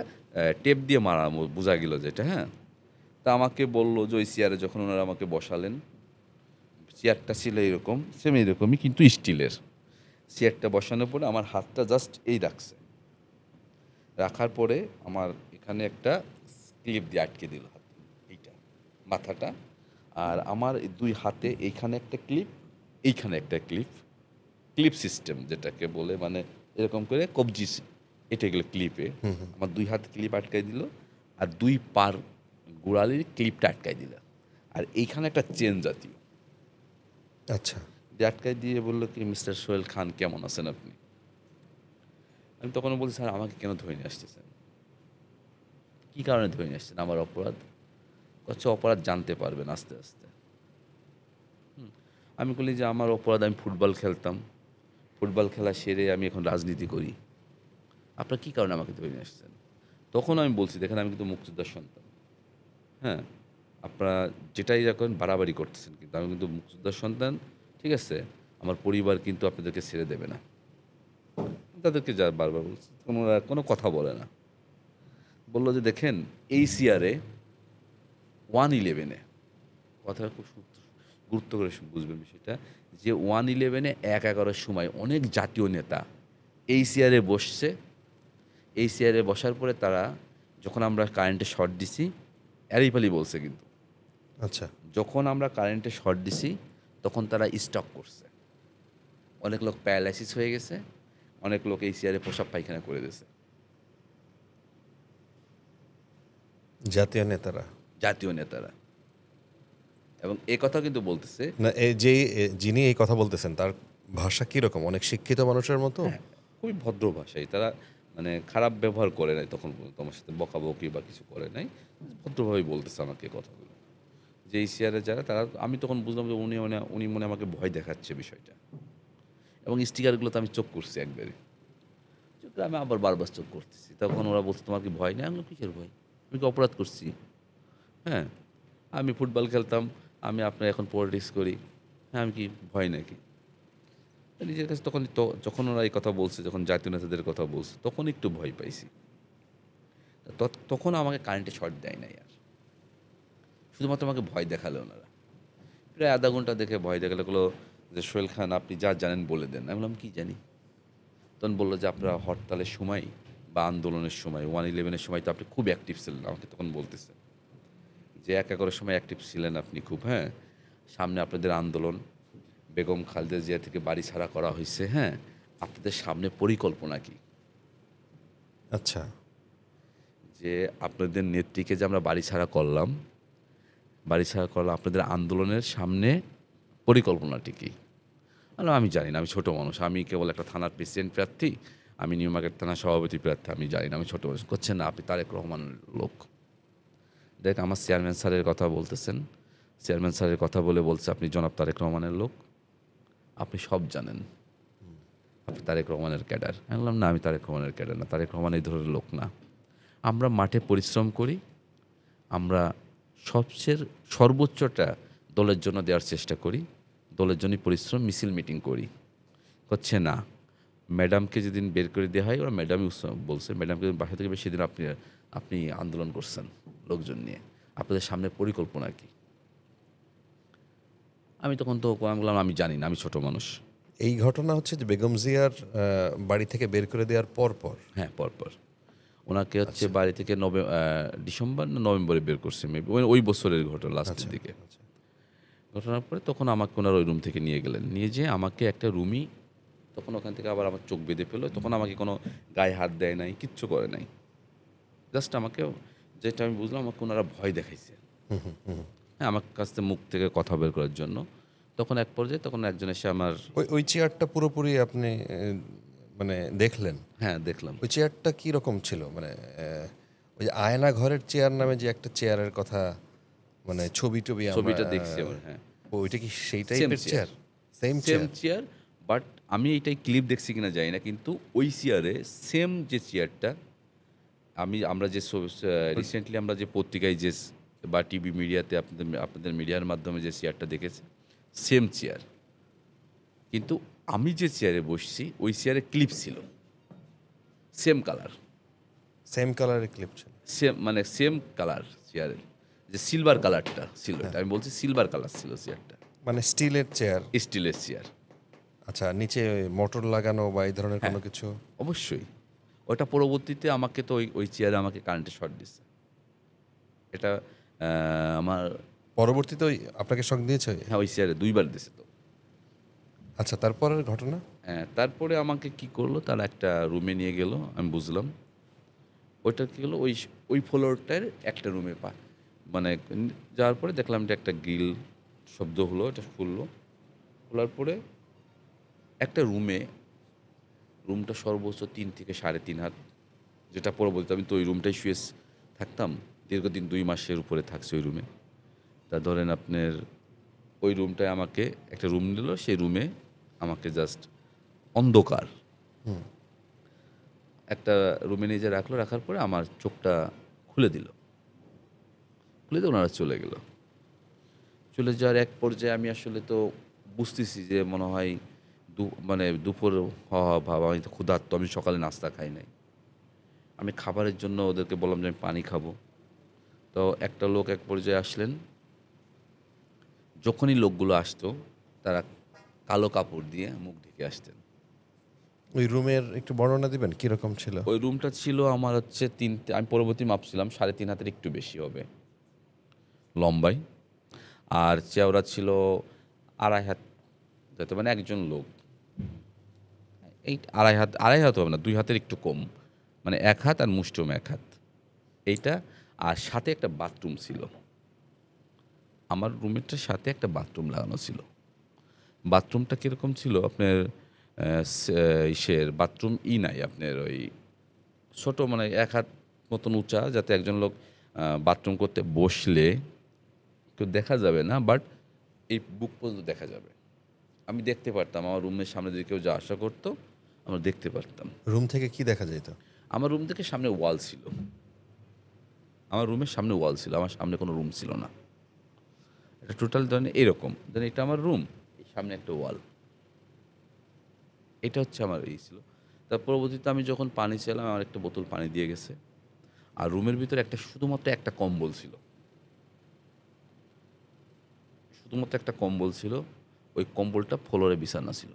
টেপ দিয়ে মারা বোঝা গেল যেটা, হ্যাঁ। তা আমাকে বললো যে ওই চেয়ারে যখন ওনারা আমাকে বসালেন, চেয়ারটা ছিল এরকম সেম এরকমই কিন্তু স্টিলের। চেয়ারটা বসানোর পরে আমার হাতটা জাস্ট এই রাখছে, রাখার পরে আমার এখানে একটা ক্লিপ দিয়ে আটকে দিল হাত, এইটা মাথাটা, আর আমার এই দুই হাতে এইখানে একটা ক্লিপ, এইখানে একটা ক্লিপ, ক্লিপ সিস্টেম যেটাকে বলে, মানে এরকম করে কবজি, এটা গেলো ক্লিপে আমার দুই হাতে ক্লিপ আটকাই দিল, আর দুই পার গোড়ালির ক্লিপটা আটকাই দিল, আর এইখানে একটা চেন জাতীয় আচ্ছা, দিয়ে আটকাই দিয়ে বললো কি, মিস্টার সোহেল খান কেমন আছেন আপনি? আমি তখন বলছি, স্যার আমাকে কেন ধরে নিয়ে আসতেছেন, কী কারণে ধরে নিয়ে আসছেন, আমার অপরাধ? কচ্ছে অপরাধ জানতে পারবেন আস্তে আস্তে। আমি বলি যে আমার অপরাধ, আমি ফুটবল খেলতাম, ফুটবল খেলা সেরে আমি এখন রাজনীতি করি, আপনার কী কারণে আমাকে ধরে নিয়ে আসছেন? তখন আমি বলছি, দেখেন আমি কিন্তু মুক্তিযোদ্ধার সন্তান, হ্যাঁ, আপনারা যেটাই এখন বাড়াবাড়ি করতেছেন, কিন্তু আমি কিন্তু মুক্তিযোদ্ধার সন্তান, ঠিক আছে, আমার পরিবার কিন্তু আপনাদেরকে ছেড়ে দেবে না। তাদেরকে যা বারবার বলছি, কোনো কথা বলে না। বললো যে দেখেন এই সিআরে 111-এ, কথাটা খুব গুরুত্ব করে বুঝবেন বিষয়টা, যে 111-এ 1/11-র সময় অনেক জাতীয় নেতা এই সিআরে বসছে, এই চেয়ারে বসার পরে তারা, যখন আমরা কারেন্টে শর্ট দিছি, অ্যারিপালি বলছে কিন্তু, আচ্ছা, যখন আমরা কারেন্টে শর্ট দিছি তখন তারা স্টক করছে, অনেক লোক প্যারালাইসিস হয়ে গেছে, অনেক লোক এই চেয়ারে প্রসাব পায়খানা করে দিয়েছে, জাতীয় নেতারা? জাতীয় নেতারা। এবং এ কথা কিন্তু বলতেছে, না, যিনি এই কথা বলতেছেন তার ভাষা কিরকম? অনেক শিক্ষিত মানুষের মতো? হ্যাঁ, খুবই ভদ্র ভাষায়, তারা মানে খারাপ ব্যবহার করে নাই, তখন তোমার সাথে বকাবকি বা কিছু করে নাই, ভদ্রভাবেই বলতেছে আমাকে কথাগুলো, যে এই চেয়ারে যারা তারা, আমি তখন বুঝলাম যে উনি মনে আমাকে ভয় দেখাচ্ছে বিষয়টা। এবং স্টিকারগুলোতে আমি চোখ করছি একবারে, চোখ করে আমি আবার বারবার চোখ করতেছি, তখন ওরা বলছে তোমার কি ভয় নেই? আমি বললাম, কিসের ভয়, আমি কি অপরাধ করছি? হ্যাঁ, আমি ফুটবল খেলতাম, আমি আপনার এখন পলিটিক্স করি, হ্যাঁ, আমি কি ভয় নাকি? নিজের কাছে তখন যখন ওরা এই কথা বলছে, যখন জাতীয় নেতাদের কথা বলছে, তখন একটু ভয় পাইছি। তখন আমাকে কারেন্টে শর্ট দেয় নাই আর, শুধুমাত্র আমাকে ভয় দেখালো ওনারা, প্রায় আধা ঘন্টা দেখে ভয় দেখালে বললো যে সোহেল খান আপনি যা জানেন বলে দেন। আমি বললাম কী জানি? তখন বললো যে আপনারা হরতালের সময় বা আন্দোলনের সময় 111-এর সময় তো আপনি খুব অ্যাক্টিভ ছিলেন, আমাকে তখন বলতেছে যে 1/11-এর সময় অ্যাক্টিভ ছিলেন আপনি খুব, হ্যাঁ, সামনে আপনাদের আন্দোলন, বেগম খালেদা জিয়া থেকে বাড়ি ছাড়া করা হয়েছে, হ্যাঁ, আপনাদের সামনে পরিকল্পনা কি, আচ্ছা, যে আপনাদের নেত্রীকে যে আমরা বাড়ি ছাড়া করলাম, আপনাদের আন্দোলনের সামনে পরিকল্পনাটি কি? আমি জানি না, আমি ছোটো মানুষ, আমি কেবল একটা থানার প্রেসিডেন্ট প্রার্থী, আমি নিউ মার্কেট থানার সভাপতি প্রার্থী, আমি জানি না, আমি ছোটো মানুষ। করছেন না, আপনি তারেক রহমানের লোক, দেখ আমার চেয়ারম্যান স্যারের কথা বলতেছেন, চেয়ারম্যান স্যারের কথা বলে বলছে আপনি জনাব তারেক রহমানের লোক, আপনি সব জানেন, আপনি তারেক রহমানের ক্যাডার। আমি বললাম না, আমি তারেক রহমানের ক্যাডার না, তারেক রহমান এই ধরনের লোক না। আমরা মাঠে পরিশ্রম করি, আমরা সর্বোচ্চটা দলের জন্য দেওয়ার চেষ্টা করি, দলের জন্যই পরিশ্রম, মিছিল মিটিং করি। হচ্ছে না, ম্যাডামকে যেদিন বের করে দেওয়া হয়, ওরা ম্যাডামই বলছে, ম্যাডামকে বাসা থেকে বের, সেদিন আপনি আন্দোলন করছেন লোকজন নিয়ে, আপনাদের সামনে পরিকল্পনা কি? আমি তখন তো আমি বললাম আমি জানি না, আমি ছোটো মানুষ। এই ঘটনা হচ্ছে যে বেগম জিয়ার বাড়ি থেকে বের করে দেওয়ার পর হ্যাঁ, পরপর ওনাকে হচ্ছে বাড়ি থেকে ডিসেম্বর না নভেম্বরে বের করছে মেবি, ওই বছরের ঘটনা, লাস্টের দিকে। ঘটনার পরে তখন আমাকে ওনার ওই রুম থেকে নিয়ে গেলেন, নিয়ে যেয়ে আমাকে একটা রুমই, তখন ওখান থেকে আবার আমার চোখ বেঁধে ফেলো। তখন আমাকে কোনো গায়ে হাত দেয় নাই, কিচ্ছু করে নাই, জাস্ট আমাকে, যেটা আমি বুঝলাম, আমাকে ওনারা ভয় দেখাইছে। হ্যাঁ, আমার কাছ থেকে মুখ থেকে কথা বের করার জন্য। তখন এক পর্যায়ে তখন একজন এসে আমার, ওই চেয়ারটা পুরোপুরি আপনি মানে দেখলেন? হ্যাঁ দেখলাম। ওই চেয়ারটা কি রকম ছিল? মানে ওই যে আয়না ঘরের চেয়ার নামে যে একটা চেয়ারের কথা, মানে ছবি টবি ছবিটা দেখছি আমার, হ্যাঁ। ওইটা কি সেই Same টাইপের chair. Chair? Same same chair? Chair, but আমি এইটাই ক্লিপ দেখছি কিনা জানি না, কিন্তু ওই চেয়ারে সেম যে চেয়ারটা আমরা যে রিসেন্টলি আমরা যে পত্রিকায় যে বা টিভি মিডিয়াতে আপনাদের মিডিয়ার মাধ্যমে যে চেয়ারটা দেখেছি, সেম চেয়ার, কিন্তু আমি যে চেয়ারে বসছি ওই চেয়ারে ক্লিপ ছিল, সেম কালার, সেম কালারের ক্লিপ ছিল? মানে সেম কালার চেয়ারের, যে সিলভার কালারটা ছিল, এটা আমি বলছি সিলভার কালার ছিল চেয়ারটা, মানে স্টিলের চেয়ার? স্টিলের চেয়ার। আচ্ছা, নিচে মোটর লাগানো বা এই ধরনের কোনো কিছু? অবশ্যই। ওটা পরবর্তীতে আমাকে তো ওই চেয়ারে আমাকে কারেন্টের শক দিছে। এটা আমার, পরবর্তীতে ওই আপনাকে শক দিয়েছে? হ্যাঁ, ওই চেয়ারে ২ বার দিছে তো। আচ্ছা, তারপরের ঘটনা? হ্যাঁ, তারপরে আমাকে কি করলো, তারা একটা রুমে নিয়ে গেল, আমি বুঝলাম। ওইটা কি হলো, ওই ফ্লোরটার একটা রুমে মানে যাওয়ার পরে দেখলাম যে একটা গ্রিল শব্দ হলো, এটা খুললো। খোলার পরে একটা রুমটা সর্বোচ্চ ৩ থেকে ৩.৫ হাত, যেটা পরবর্তীতে আমি তো ওই রুমটাই শুয়ে থাকতাম দীর্ঘদিন, ২ মাসের উপরে থাকছি ওই রুমে। তা ধরেন আপনার ওই রুমটায় আমাকে একটা রুম নিল, সেই রুমে আমাকে জাস্ট অন্ধকার একটা রুমে নিয়ে যেয়ে রাখলো, রাখার পরে আমার চোখটা খুলে দিল, খুলে দিয়ে ওনারা চলে গেল। চলে যাওয়ার এক পর্যায়ে আমি আসলে তো বুঝতেছি যে মনে হয় মানে দুপুর হওয়া ভাব, আমি তো ক্ষুধার্ত, আমি সকালে নাস্তা খাই নাই। আমি খাবারের জন্য ওদেরকে বললাম যে আমি পানি খাবো। তো একটা লোক এক পর্যায়ে আসলেন, যখনই লোকগুলো আসতো তারা কালো কাপড় দিয়ে মুখ ঢেকে আসতেন। ওই রুমের একটু বর্ণনা দিবেন কিরকম ছিল? ওই রুমটা ছিল আমার হচ্ছে আমি পরবর্তী মাপছিলাম ৩.৫ হাতের একটু বেশি হবে লম্বায়, আর চেওড়া ছিল ২.৫ হাত, যাতে মানে একজন লোক এই ২.৫ হাত হবে না, ২ হাতের একটু কম, মানে ১ হাত আর মুষ্টিম ১ হাত এইটা। আর সাথে একটা বাথরুম ছিল, আমার রুমেরটার সাথে একটা বাথরুম লাগানো ছিল। বাথরুমটা কীরকম ছিল আপনার, ইসের বাথরুম নাই আপনার, ওই ছোটো মানে ১ হাত মতন উঁচা, যাতে একজন লোক বাথরুম করতে বসলে কেউ দেখা যাবে না, বাট এই বুক পর্যন্ত দেখা যাবে, আমি দেখতে পারতাম। আমার রুমের সামনে যদি কেউ যা আসা করতো আমরা দেখতে পারতাম। রুম থেকে কি দেখা যেত? আমার রুম থেকে সামনে ওয়াল ছিল, আমার রুমের সামনে ওয়াল ছিল, আমার সামনে কোনো রুম ছিল না। এটা টোটাল ধরেন এরকম, ধরেন এটা আমার রুম, সামনে একটা ওয়াল, এটা হচ্ছে আমার এই ছিল। তার পরবর্তীতে আমি যখন পানি চাইলাম, আমার একটা বোতল পানি দিয়ে গেছে। আর রুমের ভিতরে শুধুমাত্র একটা কম্বল ছিল, শুধুমাত্র একটা কম্বল ছিল, ওই কম্বলটা ফ্লোরে বিছানা ছিল।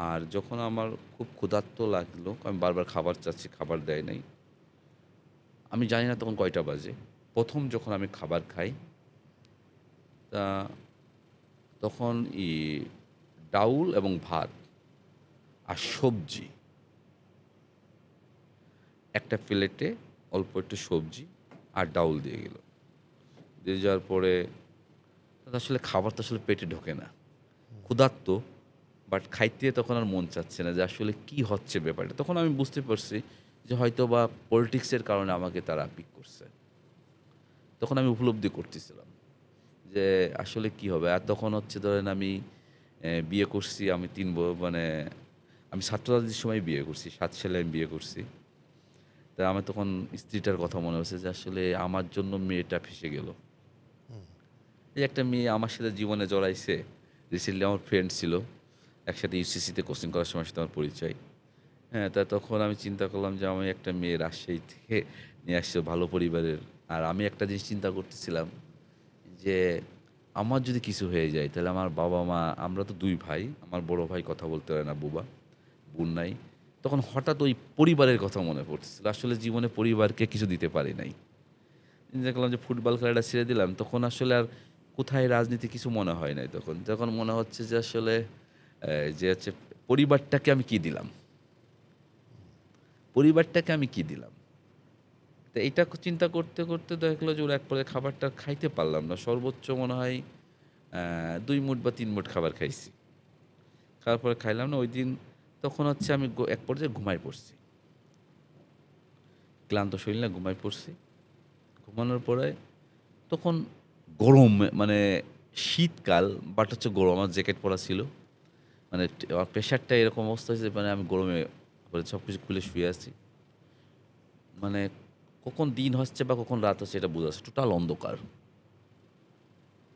আর যখন আমার খুব ক্ষুধার্ত লাগলো, আমি বারবার খাবার চাচ্ছি, খাবার দেয় নাই। আমি জানি না তখন কয়টা বাজে, প্রথম যখন আমি খাবার খাই, তা তখন ডাউল এবং ভাত আর সবজি, একটা প্লেটে অল্প একটু সবজি আর ডাউল দিয়ে গেল। দিয়ে যাওয়ার পরে আসলে খাবার তো আসলে পেটে ঢোকে না, ক্ষুধার্ত, বাট খাইতে তখন আর মন চাচ্ছে না, যে আসলে কি হচ্ছে ব্যাপারটা। তখন আমি বুঝতে পারছি যে হয়তো বা পলিটিক্সের কারণে আমাকে তারা পিক করছে। তখন আমি উপলব্ধি করতেছিলাম যে আসলে কি হবে। আর তখন হচ্ছে ধরেন আমি বিয়ে করছি, আমি মানে আমি ছাত্ররাজের সময় বিয়ে করছি, ৭ সালে আমি বিয়ে করছি। তা আমার তখন স্ত্রীটার কথা মনে হচ্ছে যে আসলে আমার জন্য মেয়েটা ফেসে গেল। এই একটা মেয়ে আমার সাথে জীবনে জড়াইছে, রিসেন্টলি আমার ফ্রেন্ড ছিল, একসাথে ইউসিসিতে কোচিং করার সময় সাথে আমার পরিচয়। হ্যাঁ, তা তখন আমি চিন্তা করলাম যে আমি একটা মেয়ে রাজশাহী থেকে নিয়ে আসছে ভালো পরিবারের। আর আমি একটা জিনিস চিন্তা করতেছিলাম যে আমার যদি কিছু হয়ে যায় তাহলে আমার বাবা মা, আমরা তো দুই ভাই, আমার বড় ভাই কথা বলতে পারে না, বুবা, বোন নাই। তখন হঠাৎ ওই পরিবারের কথা মনে পড়ছিল, আসলে জীবনে পরিবারকে কিছু দিতে পারি নাই। দেখলাম যে ফুটবল খেলাটা ছেড়ে দিলাম, তখন আসলে আর কোথায় রাজনীতি কিছু মনে হয় নাই। তখন যখন মনে হচ্ছে যে আসলে যে হচ্ছে পরিবারটাকে আমি কি দিলাম, পরিবারটাকে আমি কি দিলাম। তো এইটা চিন্তা করতে করতে দেখলো যে ওরা এক পর্যায়ে খাবারটা খাইতে পারলাম না, সর্বোচ্চ মনে হয় 2 মুঠ বা 3 মুঠ খাবার খাইছি। খাওয়ার পরে খাইলাম না ওই দিন। তখন হচ্ছে আমি এক পর্যায়ে ঘুমাই পড়ছি, ক্লান্ত শরীর না, ঘুমাই পড়ছি। ঘুমানোর পরে তখন গরম, মানে শীতকাল, বাট হচ্ছে গরম, আমার জ্যাকেট পরা ছিল। মানে আমার প্রেশারটা এরকম অবস্থা হয়েছে, মানে আমি গরমে পরে সব কিছু খুলে শুয়ে আছি। মানে কখন দিন হচ্ছে বা কখন রাত হচ্ছে এটা বোঝা যাচ্ছে, টোটাল অন্ধকার।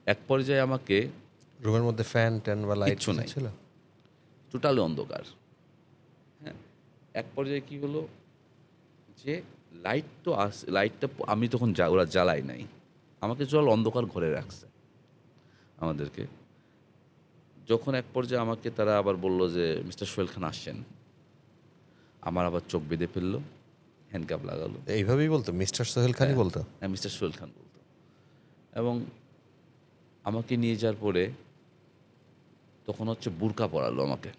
এক পর্যায়ে আমাকে, রুমের মধ্যে ফ্যান ট্যান বা লাইট কিচ্ছু নাই, ছিল? টোটালি অন্ধকার। হ্যাঁ, এক পর্যায়ে কী হলো যে লাইট তো লাইটটা আমি তখন ওরা জ্বালাই নাই, আমাকে জল অন্ধকার ঘরে রাখছে আমাদেরকে। যখন এক পর্যায়ে আমাকে তারা আবার বলল যে মিস্টার সোহেল খান আসছেন, আমার আবার চোখ বেঁধে ফেললো, হ্যান্ডকাপ লাগালো। এইভাবেই বলতো, মিস্টার সোহেল খানই বলতো? হ্যাঁ, মিস্টার সোহেল খান বলতো। এবং আমাকে নিয়ে যাওয়ার পরে তখন হচ্ছে বুরকা পরালো আমাকে,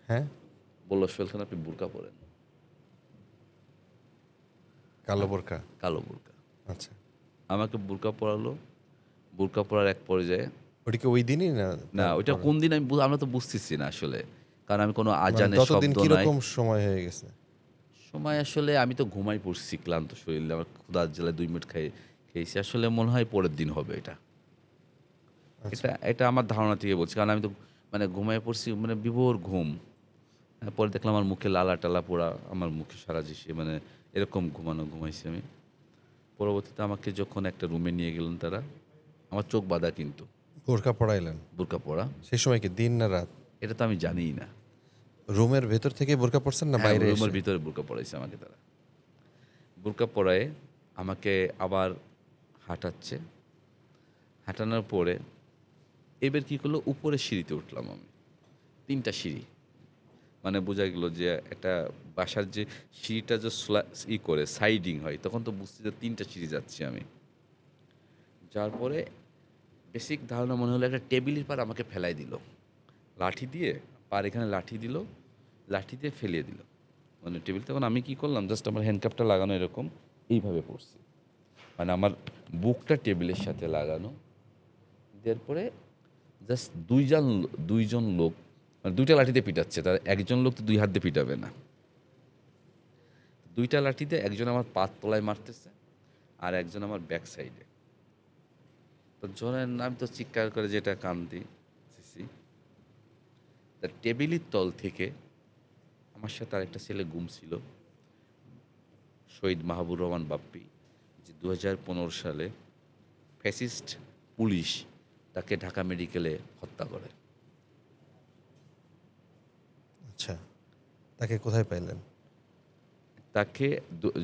হ্যাঁ, বললো সোহেল খান আপনি বুরকা পরেন, কালো বোরকা? কালো বুরকা। আচ্ছা, আমাকে বুরকা পরালো। বুরকা পরার এক পর্যায়ে, ওটা কি ওই দিনই না? না ওইটা কোন দিন আমি আমরা তো বুঝতেছি না আসলে, কারণ আমি কোনো মানে আজানের ততদিন শব্দ নাই। কিরকম সময় হয়ে গেছে? সময় আসলে আমি তো ঘুমাই পড়ছি, ক্লান্ত শরীরে, আমার ক্ষুধার জেলায় 2 মিনিট খেয়েছি, আসলে মনে হয় পরের দিন হবে এটা। এটা এটা আমার ধারণা থেকে বলছি, কারণ আমি তো মানে ঘুমাই পড়ছি, মানে বিভোর ঘুম। পরে দেখলাম আমার মুখে লালা টালা পোড়া, আমার মুখে সারা জিসে, মানে এরকম ঘুমাইছি আমি। পরবর্তীতে আমাকে যখন একটা রুমে নিয়ে গেলেন তারা, আমার চোখ বাঁধা কিন্তু, বোরকা পড়াইলেন? বোরকা পরা। সেই সময় কি দিন না রাত? এটা তো আমি জানিই না। রুমের ভেতর থেকে বোরকা পড়ছেন না হ্যাঁ, বাইরে রুমের এসে? ভিতরে বোরকা পরাইছে আমাকে তারা। বোরকা পরায়ে আমাকে আবার হাঁটাচ্ছে। হাঁটানোর পরে এবার কী করলো, উপরে সিঁড়িতে উঠলাম আমি। 3টা সিঁড়ি, মানে বোঝা গেল যে একটা বাসার যে সিঁড়িটা যে করে সাইডিং হয়, তখন তো বুঝছি যে 3টা সিঁড়ি যাচ্ছি আমি। যার পরে বেসিক ধারণা মনে হলো একটা টেবিলের পার আমাকে ফেলাই দিল লাঠি দিয়ে, পার এখানে লাঠি দিল, লাঠি দিয়ে ফেলিয়ে দিল মানে টেবিল। তখন আমি কি করলাম, জাস্ট আমার হ্যান্ডকাপটা লাগানো এরকম এইভাবে পড়ছি, মানে আমার বুকটা টেবিলের সাথে লাগানো। দেওয়ার পরে জাস্ট দুইজন লোক, মানে 2টা লাঠিতে পিটাচ্ছে, তার একজন লোক তো 2 হাত দিয়ে পিটাবে না। 2টা লাঠিতে একজন আমার পাত তলায় মারতেছে আর একজন আমার ব্যাক সাইডে। তো জনের নাম তো চিৎকার করে যেটা কান্দি সিসি, তার টেবিলের তল থেকে আমার সাথে আরেকটা ছেলে গুম ছিল, শহীদ মাহবুর রহমান বাপ্পি, যে 2015 সালে ফ্যাসিস্ট পুলিশ তাকে ঢাকা মেডিকেলে হত্যা করে। আচ্ছা, তাকে কোথায় পাইলেন? তাকে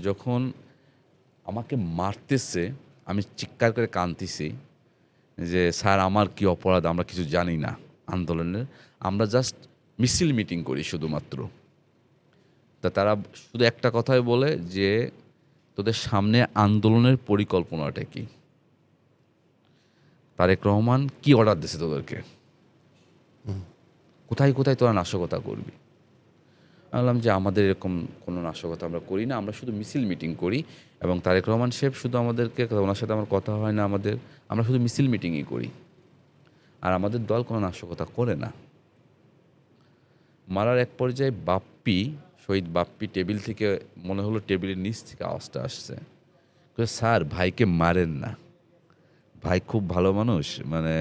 যখন আমাকে মারতেছে আমি চিৎকার করে কাঁদতেছি যে স্যার আমার কি অপরাধ, আমরা কিছু জানি না আন্দোলনের, আমরা জাস্ট মিছিল মিটিং করি শুধুমাত্র। তা তারা শুধু একটা কথাই বলে যে তোদের সামনে আন্দোলনের পরিকল্পনাটা কি, তারেক রহমান কি অর্ডার দিয়েছে তোদেরকে, কোথায় কোথায় তোরা নাশকতা করবি। আমি বললাম যে আমাদের এরকম কোনো নাশকতা আমরা করি না, আমরা শুধু মিছিল মিটিং করি, এবং তারেক রহমান সাহেব শুধু আমাদেরকে, ওনার সাথে আমার কথা হয় না আমাদের, আমরা শুধু মিছিল মিটিংই করি, আর আমাদের দল কোনো নাশকতা করে না। মারার এক পর্যায়ে বাপ্পি, শহীদ বাপ্পি টেবিল থেকে, মনে হলো টেবিলের নিচ থেকে আওয়াজটা আসছে, স্যার ভাইকে মারেন না, ভাই খুব ভালো মানুষ, মানে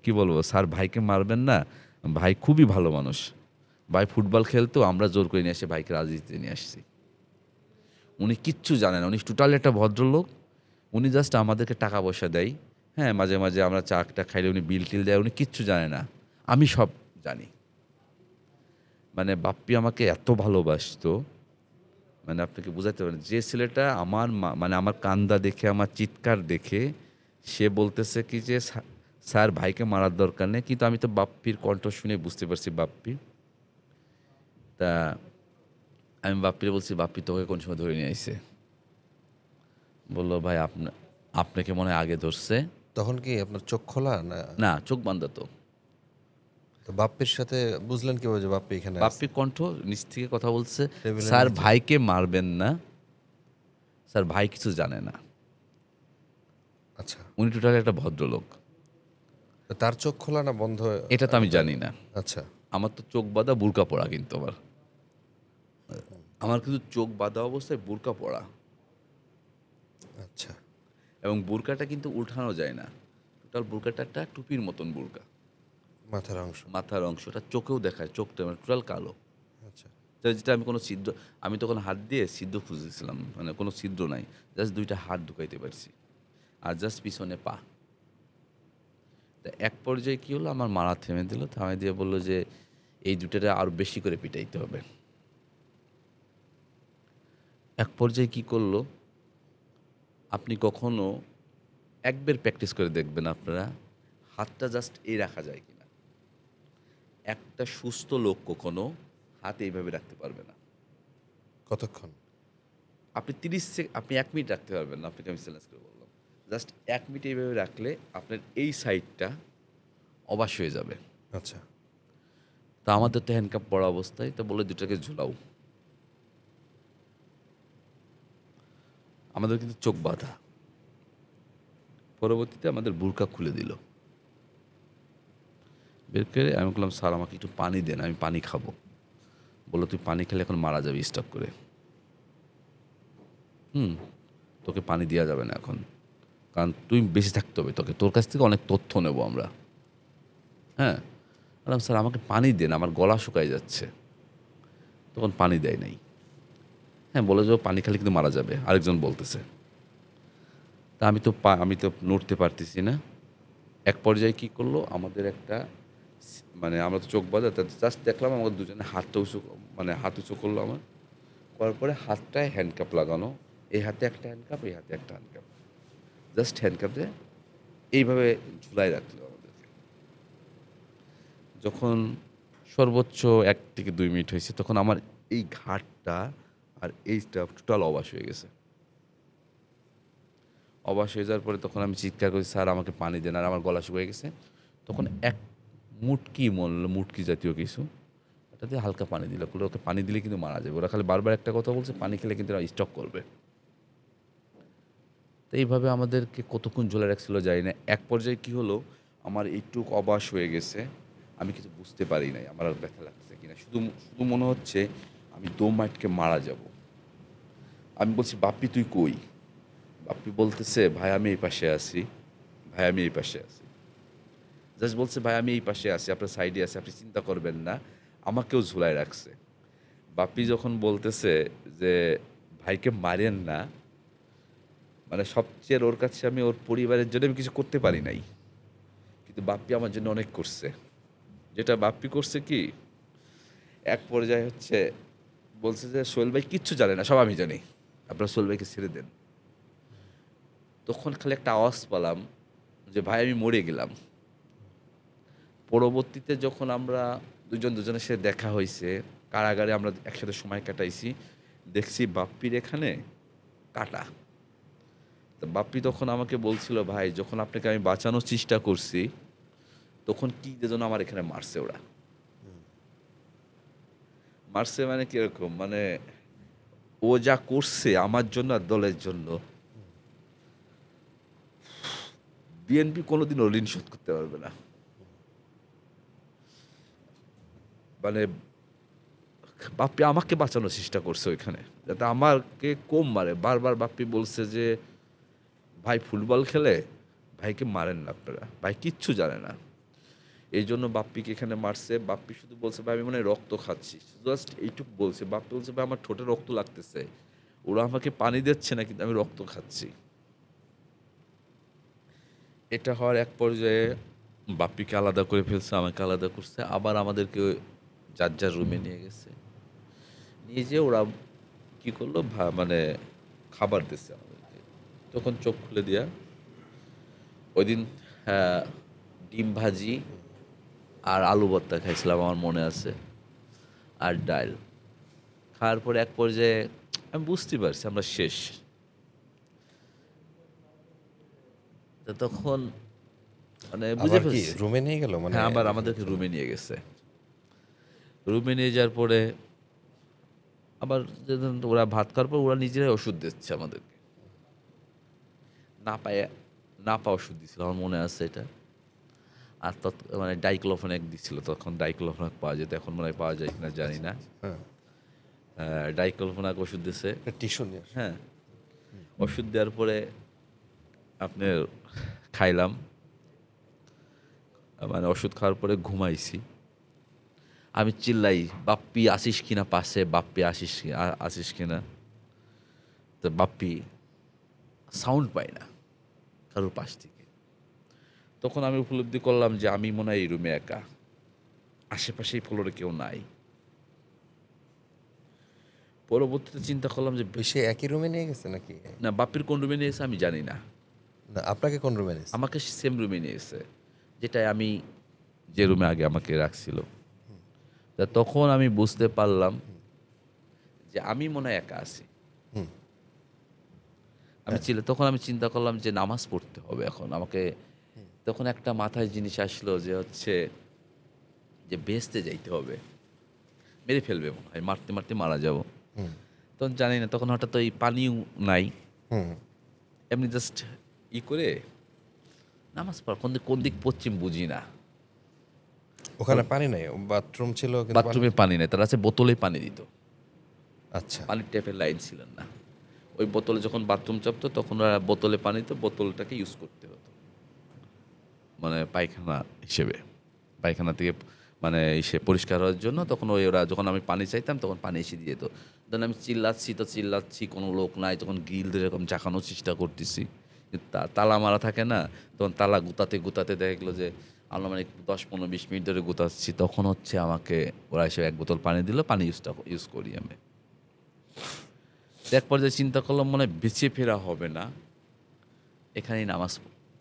কি বলবো স্যার, ভাইকে মারবেন না, ভাই খুবই ভালো মানুষ, ভাই ফুটবল খেলতো, আমরা জোর করে নিয়ে এসে ভাইকে রাজনীতিতে নিয়ে আসছি। উনি কিচ্ছু জানেন না, উনি টোটালি একটা ভদ্রলোক, উনি জাস্ট আমাদেরকে টাকা পয়সা দেয়, হ্যাঁ মাঝে মাঝে আমরা চাটা খাইলে উনি বিল টিল দেয়, উনি কিচ্ছু জানে না, আমি সব জানি। মানে বাপ্পি আমাকে এত ভালোবাসতো, মানে আপনাকে বোঝাতে পারেন, যে ছেলেটা আমার মানে আমার কান্দা দেখে, আমার চিৎকার দেখে সে বলতেছে কি যে স্যার ভাইকে মারার দরকার নেই, কিন্তু আমি তো বাপ্পির কণ্ঠ শুনে বুঝতে পারছি বাপ্পি। তা আমি বাপ্পিরে বলছি, বাপ্পি তোকে কোন সময় ধরে নিয়ে আইছে? বললো ভাই আপনাকে মনে হয় আগে ধরছে। তখন কি আপনার চোখ খোলা না? না, চোখ বান্ধা তো। তো বাপ্পির সাথে বুঝলেন কিভাবে যে বাপ্পি এখানে আছে? বাপ্পির কণ্ঠ নিচ থেকে কথা বলছে, টেবিলের স্যার নিচে? ভাইকে মারবেন না, স্যার ভাই কিছু জানে না। আচ্ছা, উনি টোটালি একটা ভদ্রলোক। তো তার চোখ খোলা না বন্ধ? এটা তো আমি জানি না। আচ্ছা, আমার তো চোখ বাঁধা, বুরকা পড়া, কিন্তু আমার কিন্তু চোখ বাঁধা অবস্থায় বুরকা পড়া, আচ্ছা, এবং বুরকাটা কিন্তু উঠানো যায় না। টোটাল বুরকাটা একটা টুপির মতন বুরকা। মাথার অংশ। মাথার অংশটা চোখেও দেখায়, চোখটা মানে টোটাল কালো। আচ্ছা, যেটা আমি কোনো ছিদ্র, আমি তখন হাত দিয়ে ছিদ্র খুঁজেছিলাম, মানে কোনো ছিদ্র নাই, জাস্ট দুইটা হাত ঢুকাইতে পারছি, আর জাস্ট পিছনে পা। তা এক পর্যায়ে কী হলো, আমার মারা থেমে দিল, থামে দিয়ে বললো যে এই দুটারে আরও বেশি করে পিটাইতে হবে। এক পর্যায়ে কী করলো, আপনি কখনো একবার প্র্যাকটিস করে দেখবেন আপনারা, হাতটা জাস্ট এই রাখা যায় কিনা। একটা সুস্থ লোক কখনো হাত এইভাবে রাখতে পারবে না। কতক্ষণ? আপনি 30 সেকেন্ড, আপনি 1 মিনিট রাখতে পারবেন না, আপনাকে আমি চ্যালেঞ্জ করে বললাম। জাস্ট 1 মিনিট এইভাবে রাখলে আপনার এই সাইডটা অবশ হয়ে যাবে। আচ্ছা, তা আমাদের তো হ্যান্ডকাপ পরা অবস্থায়, তো বলে দুটাকে ঝুলাও। আমাদের কিন্তু চোখ বাঁধা। পরবর্তীতে আমাদের বুরকা খুলে দিল। বের করে আমি বললাম, স্যার আমাকে একটু পানি দেন, আমি পানি খাবো। বললো, তুই পানি খেলে এখন মারা যাবে স্টক করে। তোকে পানি দেওয়া যাবে না এখন, কারণ তুই বেঁচে থাকতে হবে, তোকে তোর কাছ থেকে অনেক তথ্য নেব আমরা। হ্যাঁ, বললাম স্যার আমাকে পানি দেন, আমার গলা শুকায় যাচ্ছে। তখন পানি দেয় নাই। হ্যাঁ, বলে যে পানি খেলে কিন্তু মারা যাবে, আরেকজন বলতেছে। তা আমি তো নড়তে পারতেছি না। এক পর্যায়ে কী করলো, আমাদের একটা মানে আমরা তো চোখ বাঁধা, জাস্ট দেখলাম আমাদের দুজনে হাতটা উঁচু, মানে হাত উঁচু করলো আমার, করার পরে হাতটায় হ্যান্ডকাপ লাগানো, এই হাতে একটা হ্যান্ডকাপ, এই হাতে একটা হ্যান্ডকাপ, জাস্ট হ্যান্ডকাপে এইভাবে ঝুলাই রাখলো আমাদেরকে। যখন সর্বোচ্চ 1 থেকে 2 মিনিট হয়েছে, তখন আমার এই ঘাটটা আর এইটা টোটাল অবাস হয়ে গেছে। অবাস হয়ে যাওয়ার পরে তখন আমি চিৎকার করি, স্যার আমাকে পানি দেন, আর আমার গলা শুকিয়ে গেছে। তখন এক মুটকি জাতীয় কিছু, ওটা দিয়ে হালকা পানি দিল, ওকে পানি দিলে কিন্তু মারা যাবে। ওরা খালি বারবার একটা কথা বলছে, পানি খেলে কিন্তু স্টক করবে। তো এইভাবে আমাদেরকে কতক্ষণ ঝোলা রাখছিল জানি না। এক পর্যায়ে কী হলো, আমার এইটুক অবাস হয়ে গেছে, আমি কিছু বুঝতে পারি নাই আমার আর ব্যথা লাগছে কিনা। শুধু শুধু মনে হচ্ছে আমি দম আটকে মারা যাব। আমি বলছি, বাপ্পি তুই কই? বাপ্পি বলতেছে, ভাই আমি এই পাশে আছি, ভাই আমি এই পাশে আছি। জাস্ট বলছে, ভাই আমি এই পাশে আছি, আপনার সাইডে আছি, আপনি চিন্তা করবেন না। আমাকেও ঝুলায় রাখছে। বাপ্পি যখন বলতেছে যে ভাইকে মারেন না, মানে সবচেয়ে ওর কাছে আমি ওর পরিবারের জন্য আমি কিছু করতে পারি নাই, কিন্তু বাপ্পি আমার জন্য অনেক করছে। যেটা বাপ্পি করছে কি, এক পর্যায়ে হচ্ছে বলছে যে সোহেল ভাই কিচ্ছু জানে না, সব আমি জানি, আপনারা সোহেল ভাইকে ছেড়ে দেন। তখন খালি একটা আওয়াজ পেলাম যে ভাই আমি মরে গেলাম। পরবর্তীতে যখন আমরা দুজনের সাথে দেখা হয়েছে, কারাগারে আমরা একসাথে সময় কাটাইছি, দেখছি বাপ্পির এখানে কাটা। তা বাপ্পি তখন আমাকে বলছিল, ভাই যখন আপনাকে আমি বাঁচানোর চেষ্টা করছি, তখন কি যেন আমার এখানে মারছে ওরা। মারছে মানে কিরকম, মানে ও যা করছে আমার জন্য আর দলের জন্য, বিএনপি কোনোদিনও ঋণ শোধ করতে পারবে না। মানে বাপ্পি আমাকে বাঁচানোর চেষ্টা করছে ওইখানে, যাতে আমাকে কম মারে। বারবার বাপ্পি বলছে যে ভাই ফুটবল খেলে, ভাইকে মারেন না আপনারা, ভাই কিচ্ছু জানে না। এই জন্য বাপ্পিকে এখানে মারছে। বাপ্পি শুধু বলছে, ভাই আমি মনে হয় রক্ত খাচ্ছি, জাস্ট এইটুকু বলছে। বাপ্পি বলছে, ভাই আমার ঠোঁটে রক্ত লাগতেছে, ওরা আমাকে পানি দিচ্ছে না, কিন্তু আমি রক্ত খাচ্ছি। এটা হওয়ার এক পর্যায়ে বাপ্পিকে আলাদা করে ফেলছে, আমাকে আলাদা করছে, আবার আমাদেরকে যার যার রুমে নিয়ে গেছে। নিয়ে যেয়ে ওরা কী করলো, মানে খাবার দিচ্ছে আমাদেরকে। তখন চোখ খুলে দিয়া ওই দিন ডিম ভাজি আর আলু ভর্তা খাইছিলাম, আমার মনে আছে, আর ডাল। খাওয়ার পরে এক পর্যায়ে আমি বুঝতে পারছি আমরা শেষ। তো তখন মানে বুঝে আবার কি ফেলছি। রুমে নিয়ে গেল মানে হ্যাঁ, আবার দেখানোর আমাদেরকে জন্য? রুমে নিয়ে গেছে। রুমে নিয়ে যাওয়ার পরে আবার ওরা ভাত খাওয়ার পর ওরা নিজেরাই ওষুধ দিচ্ছে আমাদেরকে। না পায়ে না পাওয়া ওষুধ দিচ্ছিল, আমার মনে আছে এটা। আর মানে ডাইক্লোফেনাক দিচ্ছিল, তখন ডাইক্লোফেনাক পাওয়া যেত, এখন মনে হয় পাওয়া যায় কিনা জানি না। হ্যাঁ, ডাইক্লোফেনাক ওষুধ দিচ্ছে। একটা টিস্যু নিয়ে আসো। হ্যাঁ, ওষুধ দেওয়ার পরে আপনার খাইলাম, মানে ওষুধ খাওয়ার পরে ঘুমাইছি। আমি চিল্লাই, বাপ্পি আসিস কিনা পাশে, বাপ্পি আসিস কিনা। তো বাপ্পি সাউন্ড পাই না কারোর পাশ থেকে। তখন আমি উপলব্ধি করলাম যে আমি মনে হয় এই রুমে একা, আশেপাশে এই ফ্লোরে কেউ নাই। পরবর্তীতে চিন্তা করলাম যে ওই সে একই রুমে নিয়ে গেছে নাকি? না, বাপ্পির কোন রুমে নিয়েছে আমি জানি না, না, আপনাকে কোন রুমে নিয়েছে? আমাকে সেম রুমে নিয়েছে, যেটাই আমি যে রুমে আগে আমাকে রাখছিল। তা তখন আমি বুঝতে পারলাম যে আমি মনে হয় একা আছি। হুম। তখন আমি চিন্তা করলাম যে নামাজ পড়তে হবে এখন আমাকে। তখন একটা মাথায় জিনিস আসলো যে হচ্ছে যে বেহেস্তে যাইতে হবে, মেরে ফেলবে মনে হয়, মারতে মারতে মারা যাব। হুম। তখন জানি না, তখন হঠাৎ ওই পানিও নাই, হুম। এমনি জাস্ট করে নামাজ পড়, কোন দিক পশ্চিম বুঝি না। ওখানে পানি নাই, বাথরুম ছিল কিন্তু পানি বাথরুমে পানি নেই, তারা আছে বোতলে পানি দিত, আচ্ছা। পানির ট্যাপের লাইন ছিল না। ওই বোতলে যখন বাথরুম চাপতো তখন ওরা বোতলে পানি, তো বোতলটাকে ইউজ করতে হতো মানে পায়খানা হিসেবে, পায়খানা থেকে মানে এসে পরিষ্কার হওয়ার জন্য। তখন ওরা যখন আমি পানি চাইতাম তখন পানি এসে দিয়ে যেত। তখন আমি চিল্লাচ্ছি, কোনো লোক নাই, তখন গ্রিল দিয়ে এরকম জাকানোর চেষ্টা করতেছি, কিন্তু তালা মারা থাকে না। তখন তালা গুতাতে দেখা গেলো যে আনুমানিক 10-15-20 মিনিট ধরে গুতাচ্ছি, তখন হচ্ছে আমাকে ওরা এসে এক বোতল পানি দিল, পানি ইউজ করি আমি। তো এক পর্যায়ে চিন্তা করলাম মনে হয় বেঁচে ফেরা হবে না, এখানেই নামাজ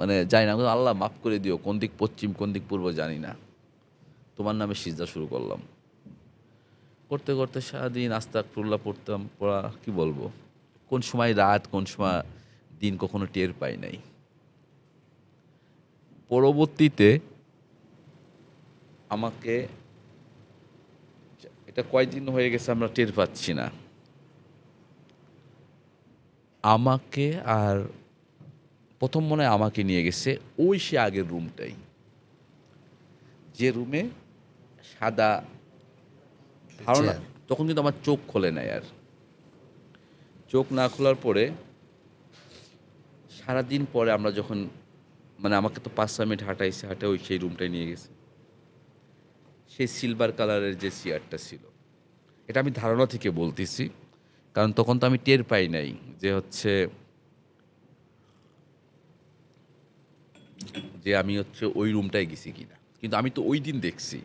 মানে যাই না, আল্লাহ মাফ করে দিও, কোন দিক পশ্চিম কোন দিক পূর্ব জানি না, তোমার নামে সিজদা শুরু করলাম। করতে করতে সারাদিন আস্তাগফিরুল্লাহ পড়তাম, পড়া কি বলবো, কোন সময় রাত কোন সময় দিন কখনো টের পাই নাই। পরবর্তীতে আমাকে, এটা কয়দিন হয়ে গেছে আমরা টের পাচ্ছি না, আমাকে আর প্রথম মনে হয় আমাকে নিয়ে গেছে ওই সে আগের রুমটাই, যে রুমে সাদা ধারণা। চেয়ার। তখন কিন্তু আমার চোখ খোলে নাই, আর চোখ না খোলার পরে সারাদিন পরে আমরা যখন মানে আমাকে তো 5-6 মিনিট হাঁটে ওই সেই রুমটায় নিয়ে গেছে। সেই সিলভার কালারের যে চেয়ারটা ছিল, এটা আমি ধারণা থেকে বলতেছি, কারণ তখন তো আমি টের পাই নাই যে হচ্ছে যে আমি হচ্ছে ওই রুমটায় গেছি কিনা। কিন্তু আমি তো ওই দিন দেখছি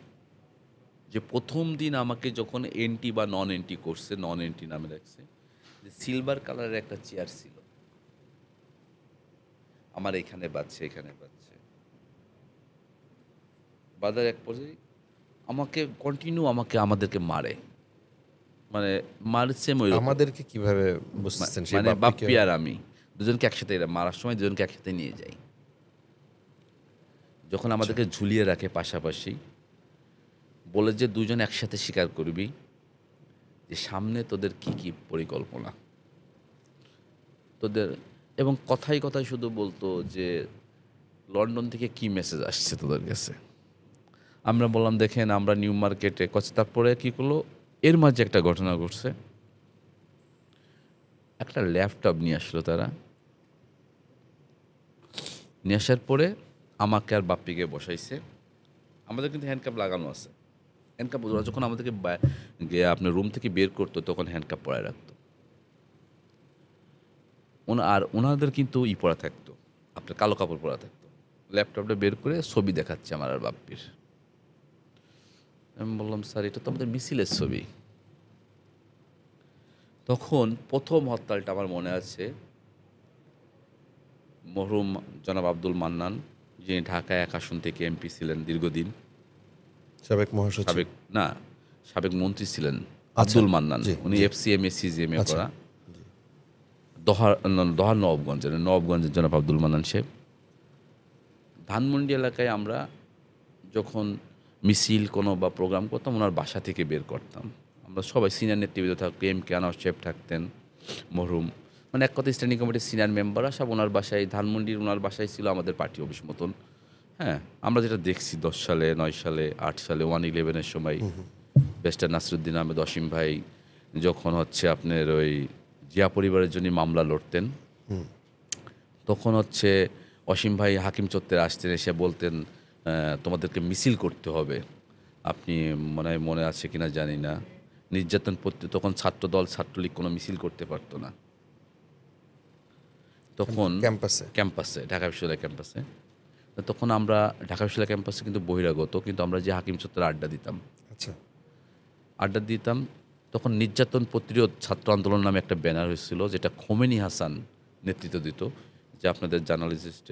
যে প্রথম দিন আমাকে যখন এন্টি বা নন এন্টি করছে, নন এন্টি নামে রাখছে, যে সিলভার কালারের একটা চেয়ার ছিল, আমার এখানে বাজছে এখানে বাজছে, বাজার এক পর্যায়ে আমাদেরকে মারে, মানে মারছে ওই রকম। আমাদেরকে কিভাবে বুঝতেছেন সেই মানে বাপ্পিকে? বাপ্পি আর আমি দুজনকে একসাথে, এরা মারার সময় দুজনকে একসাথে নিয়ে যাই। যখন আচ্ছা। আমাদেরকে ঝুলিয়ে রাখে পাশাপাশি, বলে যে দুজন একসাথে স্বীকার করবি যে সামনে তোদের কি কি পরিকল্পনা তোদের, এবং কথায় কথায় শুধু বলতো যে লন্ডন থেকে কি মেসেজ আসছে তোদের কাছে। আমরা বললাম দেখেন আমরা নিউ মার্কেটে তারপরে কি করলো, এর মাঝে একটা ঘটনা ঘটছে, একটা ল্যাপটপ নিয়ে আসলো তারা, নিয়ে আসার পরে আমাকে আর বাপ্পিকে বসাইছে। আমাদের কিন্তু হ্যান্ডকাপ লাগানো আছে, হ্যান্ডকাপ ওরা যখন আমাদেরকে গিয়ে আপনার রুম থেকে বের করতো তখন হ্যান্ডকাপ পরায় রাখতো। আর ওনাদের কিন্তু পরা থাকতো, আপনার কালো কাপড় পরা থাকতো। ল্যাপটপটা বের করে ছবি দেখাচ্ছে আমার আর বাপ্পির। আমি বললাম স্যার এটা তো আমাদের মিছিলের ছবি। তখন প্রথম হরতালটা আমার মনে আছে, মরহুম জনাব আব্দুল মান্নান, যিনি ঢাকা 1 আসন থেকে এমপি ছিলেন দীর্ঘদিন, সাবেক মহাসচিব। সাবেক না সাবেক মন্ত্রী ছিলেন আচ্ছা, আব্দুল মান্নান, জি, উনি জি। এফসিএমএ সিজিএমএ আচ্ছা, করা, দহার নবাবগঞ্জের জনাব আব্দুল মান্নান সাহেব। ধানমন্ডি এলাকায় আমরা যখন মিছিল কোনো বা প্রোগ্রাম করতাম ওনার বাসা থেকে বের করতাম। আমরা সবাই সিনিয়র নেতৃবৃন্দ থাকতো, এম কে আনোয়ার সাহেব থাকতেন, মরহুম, মানে এক কথায় স্ট্যান্ডিং কমিটির সিনিয়র মেম্বাররা সব ওনার বাসায়, ধানমন্ডির ওনার বাসায় ছিল আমাদের পার্টি অফিস মতন। হ্যাঁ, আমরা যেটা দেখছি 10 সালে, 9 সালে, 8 সালে 111-এর সময় ব্যারিস্টার নাসিরুদ্দিন আহমেদ অসীম ভাই যখন হচ্ছে আপনার ওই জিয়া পরিবারের জন্য মামলা লড়তেন, তখন হচ্ছে অসীম ভাই হাকিম চত্বরে আসতেন, এসে বলতেন তোমাদেরকে মিছিল করতে হবে। আপনি মনে আছে কিনা জানি না, নির্যাতন তখন ছাত্রদল ছাত্রলীগ কোনো মিছিল করতে পারতো না তখন ক্যাম্পাসে। ক্যাম্পাসে, ঢাকা বিশ্ববিদ্যালয় ক্যাম্পাসে। তো তখন আমরা ঢাকা বিশ্ববিদ্যালয় ক্যাম্পাসে কিন্তু বহিরাগত, কিন্তু আমরা যে হাকিম চত্বরে আচ্ছা, আড্ডা দিতাম, তখন নির্যাতন প্রতিরোধ ছাত্র আন্দোলন নামে একটা ব্যানার হয়েছিল, যেটা খোমেনি হাসান নেতৃত্ব দিত, যে আপনাদের জার্নালিস্ট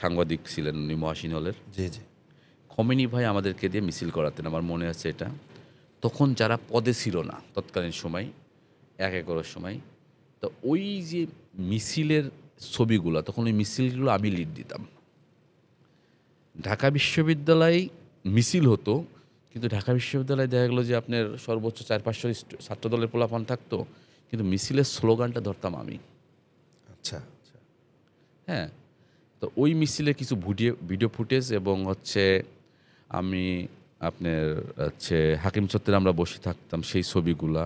সাংবাদিক ছিলেন উনি মহাসিন হলের। জি, জি। খোমেনি ভাই আমাদেরকে দিয়ে মিছিল করাতেন, আমার মনে আছে এটা। তখন যারা পদে ছিল না তৎকালীন সময়, 1-11 সময়, তো ওই যে মিছিলের ছবিগুলো, তখন ওই মিছিলগুলো আমি লিড দিতাম। ঢাকা বিশ্ববিদ্যালয় মিছিল হতো, কিন্তু ঢাকা বিশ্ববিদ্যালয়ে দেখা গেলো যে আপনার সর্বোচ্চ 400-500 ছাত্রদলের পোলাপান থাকতো, কিন্তু মিছিলের স্লোগানটা ধরতাম আমি। আচ্ছা, আচ্ছা। হ্যাঁ, তো ওই মিছিলে কিছু ভিডিও ফুটেজ এবং হচ্ছে আমি আপনার হচ্ছে হাকিম চত্বরে আমরা বসে থাকতাম সেই ছবিগুলা।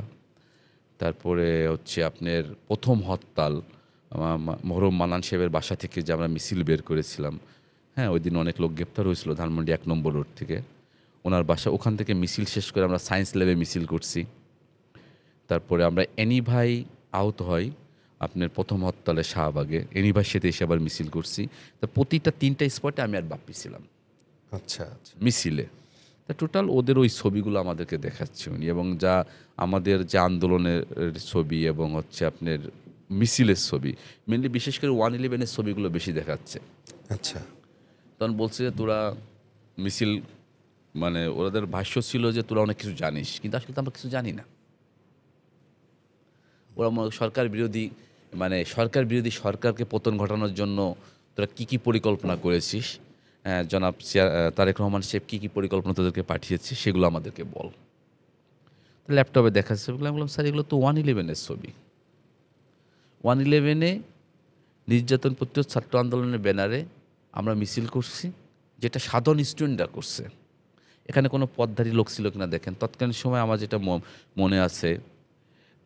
তারপরে হচ্ছে আপনার প্রথম হরতাল, মরহুম মান্নান সাহেবের বাসা থেকে যে আমরা মিছিল বের করেছিলাম। হ্যাঁ, ওই দিন অনেক লোক গ্রেপ্তার হয়েছিল ধানমন্ডি 1 নম্বর রোড থেকে। ওনার বাসা, ওখান থেকে মিছিল শেষ করে আমরা সায়েন্স ল্যাবে মিছিল করছি। তারপরে আমরা এনি ভাই আহত হয় আপনার প্রথম হরতালে শাহবাগে, এনি ভাইয়ের সাথে এসে আবার মিছিল করছি। তো প্রতিটা 3টা স্পটে আমি আর বাপ্পি ছিলাম আচ্ছা, আচ্ছা। মিছিলে। তা টোটাল ওদের ওই ছবিগুলো আমাদেরকে দেখাচ্ছে উনি, এবং যা আমাদের যে আন্দোলনের ছবি এবং হচ্ছে আপনার মিছিলের ছবি, মেনলি বিশেষ করে 111-এর ছবিগুলো বেশি দেখাচ্ছে। আচ্ছা, তখন বলছে যে তোরা মিছিল, মানে ওদের ভাষ্য ছিল যে তোরা অনেক কিছু জানিস, কিন্তু আসলে তো আমরা কিছু জানি না। ওরা সরকার বিরোধী, মানে সরকার বিরোধী সরকারকে পতন ঘটানোর জন্য তোরা কী কী পরিকল্পনা করেছিস, জনাব তারেক রহমান সাহেব কী কী পরিকল্পনা তোদেরকে পাঠিয়েছে সেগুলো আমাদেরকে বল। ল্যাপটপে দেখাচ্ছে, আমি বললাম স্যার এগুলো তো 111-এর ছবি। 111-এ নির্যাতন প্রতিরোধ ছাত্র আন্দোলনের ব্যানারে আমরা মিছিল করছি, যেটা সাধারণ স্টুডেন্টরা করছে। এখানে কোনো পদধারী লোক ছিল কিনা দেখেন। তৎকালীন সময় আমার যেটা মনে আছে,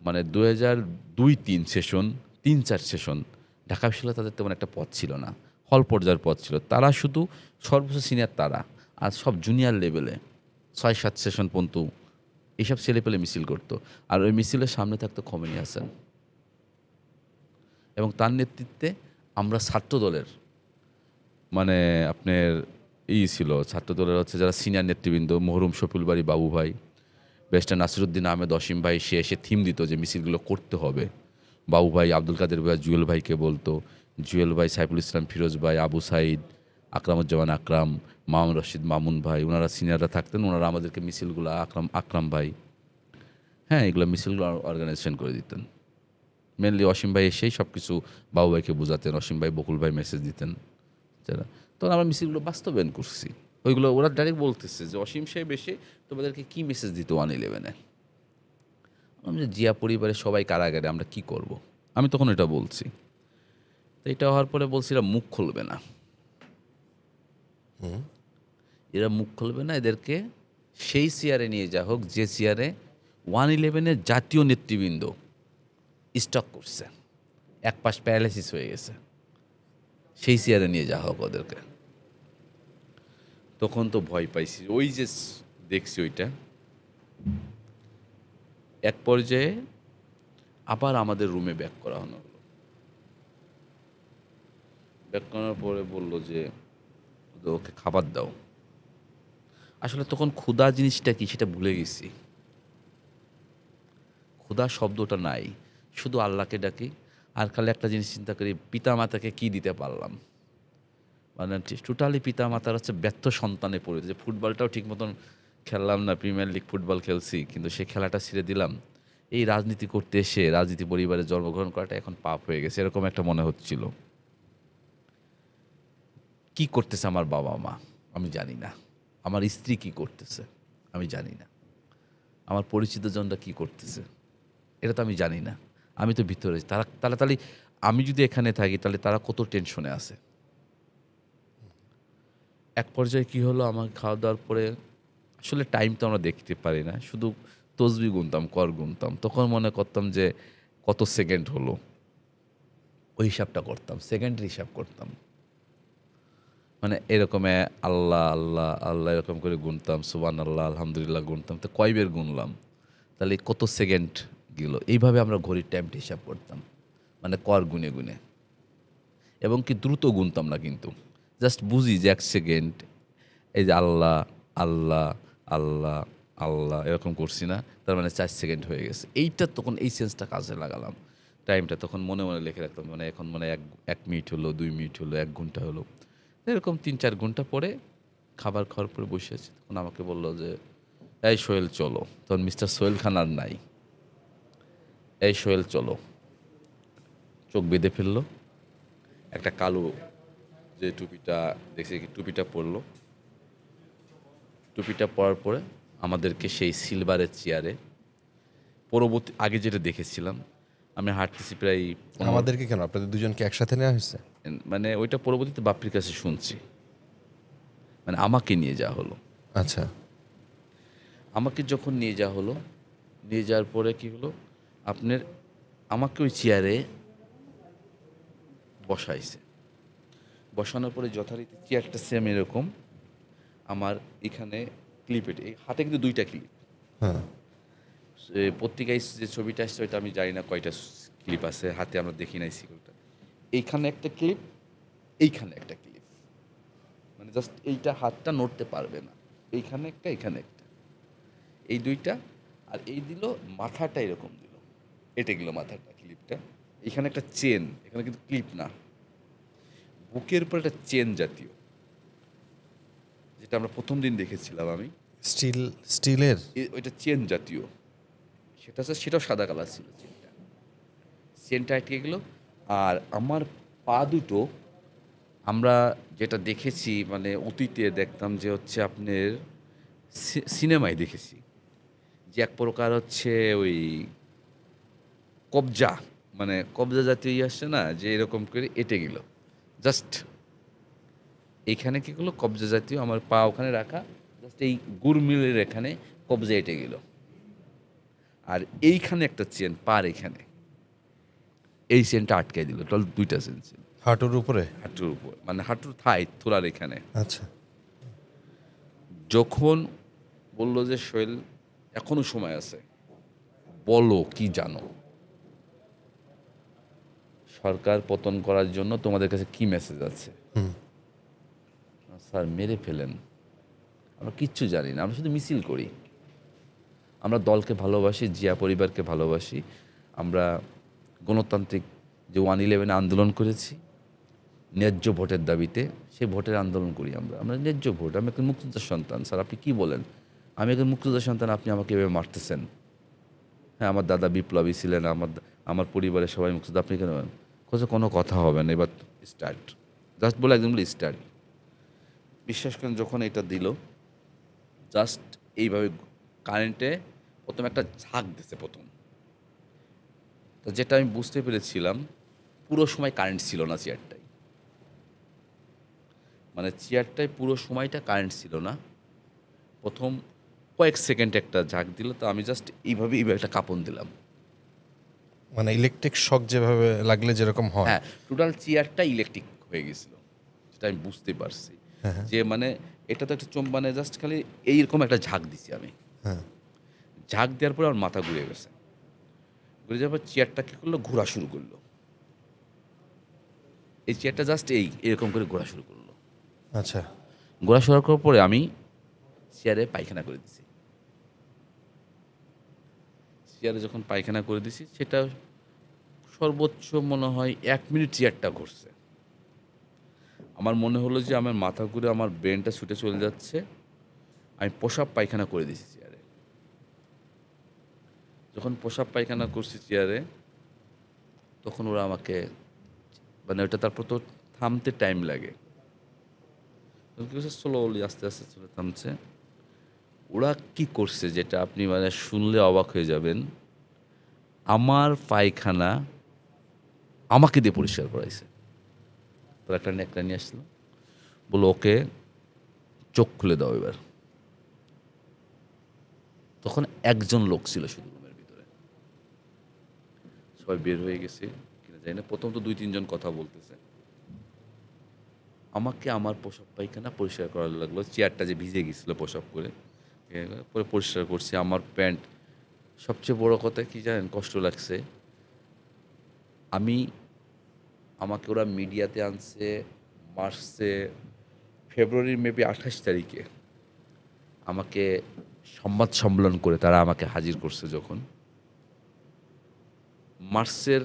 মানে 2002-3 সেশন, 3-4 সেশন ঢাকা বিশ্ববিদ্যালয়ে তাদের তেমন একটা পদ ছিল না, হল পর্যায়ের পদ ছিল। তারা শুধু সর্বোচ্চ সিনিয়র তারা, আর সব জুনিয়র লেভেলে 6-7 সেশন পর্যন্ত এইসব ছেলেপেলে মিছিল করতো। আর ওই মিছিলের সামনে থাকতো খোমেনি হাসান, এবং তার নেতৃত্বে আমরা ছাত্রদলের, মানে আপনার ছিল ছাত্রদলের হচ্ছে যারা সিনিয়র নেতৃবৃন্দ, মরহুম শফিউল বারী বাবু ভাই, ব্যারিস্টার নাসিরুদ্দিন আহমেদ অসীম ভাই, সে এসে থিম দিত যে মিছিলগুলো করতে হবে। বাবু ভাই, আব্দুল কাদের ভাই, জুয়েল ভাইকে বলতো, জুয়েল ভাই, সাইফুল ইসলাম ফিরোজ ভাই, আবু সাইদ, আকরামুজ্জামান আকরাম, মামুন রশিদ মামুন ভাই, ওনারা সিনিয়ররা থাকতেন, ওনারা আমাদেরকে মিছিলগুলো, আকরাম ভাই, হ্যাঁ, এগুলো মিছিলগুলো অর্গানাইজেশন করে দিতেন। মেনলি অসীম ভাই এসেই সব কিছু বাবু ভাইকে বোঝাতেন, অসীম ভাই, বকুল ভাই মেসেজ দিতেন যারা। তখন আমরা মিছিলগুলো বাস্তবায়ন করছি। ওইগুলো ওরা ডাইরেক্ট বলতেছে যে অসীম সাহেব এসে তোমাদেরকে কী মেসেজ দিত 111-এ। আমি যে জিয়া পরিবারের সবাই কারাগারে, আমরা কি করব। আমি তখন এটা বলছি। তো এটা হওয়ার পরে বলছিলাম মুখ খুলবে না, এরা মুখ খুলবে না, এদেরকে সেই চেয়ারে নিয়ে যা হোক যে চেয়ারে 111-এর জাতীয় নেতৃবৃন্দ স্টক করছে, এক পাশ প্যারালাইসিস হয়ে গেছে, সেই চেয়ারে নিয়ে যাওয়া হোক ওদেরকে। তখন তো ভয় পাইছি, ওই যে দেখছি ওইটা। এক পর্যায়ে আবার আমাদের রুমে ব্যাক করা হলো। ব্যাক করার পরে বললো যে ওকে খাবার দাও। আসলে তখন ক্ষুধা জিনিসটা কি সেটা ভুলে গেছি, ক্ষুধা শব্দটা নাই, শুধু আল্লাহকে ডাকি, আর খালি একটা জিনিস চিন্তা করি, পিতামাতাকে কি দিতে পারলাম। মানে টোটালি পিতামাতার হচ্ছে ব্যর্থ সন্তানে পরিণত, যে ফুটবলটাও ঠিক মতন খেললাম না, প্রিমিয়ার লিগ ফুটবল খেলছি কিন্তু সেই খেলাটা ছেড়ে দিলাম। এই রাজনীতি করতে এসে রাজনীতি পরিবারে জন্মগ্রহণ করাটা এখন পাপ হয়ে গেছে, এরকম একটা মনে হচ্ছিল। কি করতেছে আমার বাবা মা আমি জানি না, আমার স্ত্রী কি করতেছে আমি জানি না, আমার পরিচিত জনরা কি করতেছে এটা তো আমি জানি না। আমি তো ভিতরে, তাহলে আমি যদি এখানে থাকি তাহলে তারা কত টেনশনে আছে। এক পর্যায়ে কি হলো, আমার খাওয়া দাওয়ার পরে আসলে টাইম তো আমরা দেখতে পারি না, শুধু তসবি গুনতাম, কর গুনতাম, তখন মনে করতাম যে কত সেকেন্ড হলো, ওই হিসাবটা করতাম, সেকেন্ডের হিসাব করতাম। মানে এরকম আল্লাহ আল্লাহ আল্লাহ এরকম করে গুনতাম, সুবহান আল্লাহ আলহামদুলিল্লাহ গুনতাম, তো কয়বার গুনলাম, তাহলে কত সেকেন্ড গেল, এইভাবে আমরা ঘড়ির টাইমটা হিসাব করতাম, মানে কর গুনে গুনে। এবং কি দ্রুত গুনতাম না কিন্তু, জাস্ট বুঝি যে 1 সেকেন্ড, এই যে আল্লাহ আল্লাহ আল্লাহ আল্লাহ এরকম করছি না, তার মানে 4 সেকেন্ড হয়ে গেছে। এইটা তখন এই সেন্সটা কাজে লাগালাম, টাইমটা তখন মনে মনে লিখে রাখতাম, মানে এখন মানে 1 মিনিট হলো, 2 মিনিট হলো, 1 ঘন্টা হলো। এরকম 3-4 ঘন্টা পরে খাবার খাওয়ার পরে বসে আছি, তখন আমাকে বললো যে এই সোহেল চলো, তখন মিস্টার সোহেল খান আর নাই, এই সোহেল চলো, চোখ বেঁধে ফেললো, একটা কালো যে টুপিটা দেখছি, টুপিটা পরলো, টুপিটা পরার পরে আমাদেরকে সেই সিলভারের চেয়ারে, পরবর্তী আগে যেটা দেখেছিলাম, আমি হাঁটতেছি প্রায় আমাদেরকে কেন, আপনাদের দুজনকে একসাথে নেওয়া হয়েছে? মানে ওইটা পরবর্তীতে বাপ্পির কাছে শুনছি, মানে আমাকে নিয়ে যাওয়া হলো। আচ্ছা। আমাকে যখন নিয়ে যাওয়া হলো, নিয়ে যাওয়ার পরে কি হলো, আপনার আমাকে ওই চেয়ারে বসাইছে, বসানোর পরে যথারীতি চেয়ারটা সেম এরকম, আমার এখানে ক্লিপেট, এই হাতে কিন্তু 2টা ক্লিপ, হ্যাঁ। পত্রিকায় যে ছবিটা আসছে ওইটা আমি জানি না কয়টা ক্লিপ আছে, হাতে আমরা দেখি নাই সিকিউরটা। এইখানে একটা ক্লিপ, এইখানে একটা ক্লিপ, মানে জাস্ট এইটা হাতটা নড়তে পারবে না, এইখানে একটা এখানে একটা, এই 2টা। আর এই দিল মাথাটা এরকম দিল, এটে গেল মাথাটা ক্লিপটা, এখানে একটা চেন, এখানে কিন্তু ক্লিপ না, বুকের উপর একটা চেন জাতীয়, যেটা আমরা প্রথম দিন দেখেছিলাম আমি, স্টিলের। ওইটা চেন জাতীয়, সেটাও সাদা কালার ছিল, চেনটা আটকে গেল। আর আমার পা দুটো, আমরা যেটা দেখেছি মানে অতীতে দেখতাম যে হচ্ছে আপনার সিনেমায় দেখেছি যে এক প্রকার হচ্ছে ওই কবজা, মানে কবজা জাতীয় আসছে না, যে এরকম করে এঁটে গেল, জাস্ট এইখানে কী করলো কবজা জাতীয়, আমার পা ওখানে রাখা, জাস্ট এই গুড়মিলের এখানে কবজা এঁটে গেল। আর এইখানে একটা চেন, পার এখানে এই চেনটা আটকে দিল, টোটাল 2টা চেন ছিল হাঁটুর উপরে? হাঁটুর উপর, মানে হাঁটুর থাই তোলার এখানে। আচ্ছা। যখন বললো যে সোহেল এখনো সময় আছে, বলো কি জানো, সরকার পতন করার জন্য তোমাদের কাছে কি মেসেজ আছে। স্যার মেরে ফেলেন, আমরা কিচ্ছু জানি না, আমরা শুধু মিছিল করি, আমরা দলকে ভালোবাসি, জিয়া পরিবারকে ভালোবাসি, আমরা গণতান্ত্রিক যে 1/11 আন্দোলন করেছি ন্যায্য ভোটের দাবিতে, সেই ভোটের আন্দোলন করি আমরা ন্যায্য ভোট। আমি একজন মুক্তিযোদ্ধার সন্তান, স্যার আপনি কি বলেন, আমি একজন মুক্তিযোদ্ধার সন্তান, আপনি আমাকে এভাবে মারতেছেন। হ্যাঁ আমার দাদা বিপ্লবী ছিলেন, আমার পরিবারের সবাই মুক্তিযোদ্ধা, আপনি কেন কোনো কথা হবে না, এবার স্টার্ট, জাস্ট বলে একদম বলে স্টার্ট। বিশ্বাস করেন যখন এটা দিল, জাস্ট এইভাবে কারেন্টে প্রথম একটা ঝাঁক দিছে প্রথম, তো যেটা আমি বুঝতে পেরেছিলাম পুরো সময় কারেন্ট ছিল না চেয়ারটায়, মানে চেয়ারটায় পুরো সময়টা কারেন্ট ছিল না, প্রথম কয়েক সেকেন্ড একটা ঝাঁক দিল, তো আমি জাস্ট এইভাবে একটা কাঁপন দিলাম, মানে ইলেকট্রিক শক যেভাবে লাগলে যেরকম হয়। হ্যাঁ টোটাল চেয়ারটা ইলেকট্রিক হয়ে গেছিল, সেটা আমি বুঝতে পারছি। যে মানে এটা তো একটা মানে জাস্ট খালি এইরকম একটা ঝাঁক দিছি আমি, ঝাঁক দেওয়ার পরে আমার মাথা ঘুরে গেছে, ঘুরে যাওয়ার পর চেয়ারটা কী করলো, ঘোরা শুরু করলো, এই চেয়ারটা জাস্ট এরকম করে ঘোরা শুরু করলো। আচ্ছা। ঘোরা শুরু করার পরে আমি চেয়ারে পায়খানা করে দিছি, চেয়ারে যখন পায়খানা করে দিছি সেটা সর্বোচ্চ মনে হয় 1 মিনিট চেয়ারটা ঘুরছে। আমার মনে হলো যে আমার মাথা ঘুরে আমার ব্রেনটা ছুটে চলে যাচ্ছে। আমি পেশাব পায়খানা করে দিয়েছি চেয়ারে। যখন পেশাব পায়খানা করছি চেয়ারে, তখন ওরা আমাকে মানে ওটা তারপর তো থামতে টাইম লাগে। তখন কি করছে স্লোলি আস্তে, আস্তে চলে থামছে। ওরা কি করছে যেটা আপনি মানে শুনলে অবাক হয়ে যাবেন। আমার পায়খানা আমাকে দিয়ে পরিষ্কার করাইছে। তো একটা ন্যাকড়া নিয়ে আসলো। বলল, "ওকে চোখ খুলে দাও এবার।" তখন একজন লোক ছিল শুধু রুমের ভিতরে। সবাই বের হয়ে গেছে কিনা জানি না। প্রথম তো ২-৩ জন কথা বলতেছে। আমাকে আমার পেশাব পায়খানা পরিষ্কার করা লাগলো। চেয়ারটা যে ভিজে গেছিল পেশাব করে, পরে পরিষ্কার করছি। আমার প্যান্ট, সবচেয়ে বড় কথা কি জানেন কষ্ট লাগছে? আমি আমাকে ওরা মিডিয়াতে আনছে মার্চে, ফেব্রুয়ারির মেবি ২৮ তারিখে আমাকে সংবাদ সম্মেলন করে তারা আমাকে হাজির করছে যখন, মার্চের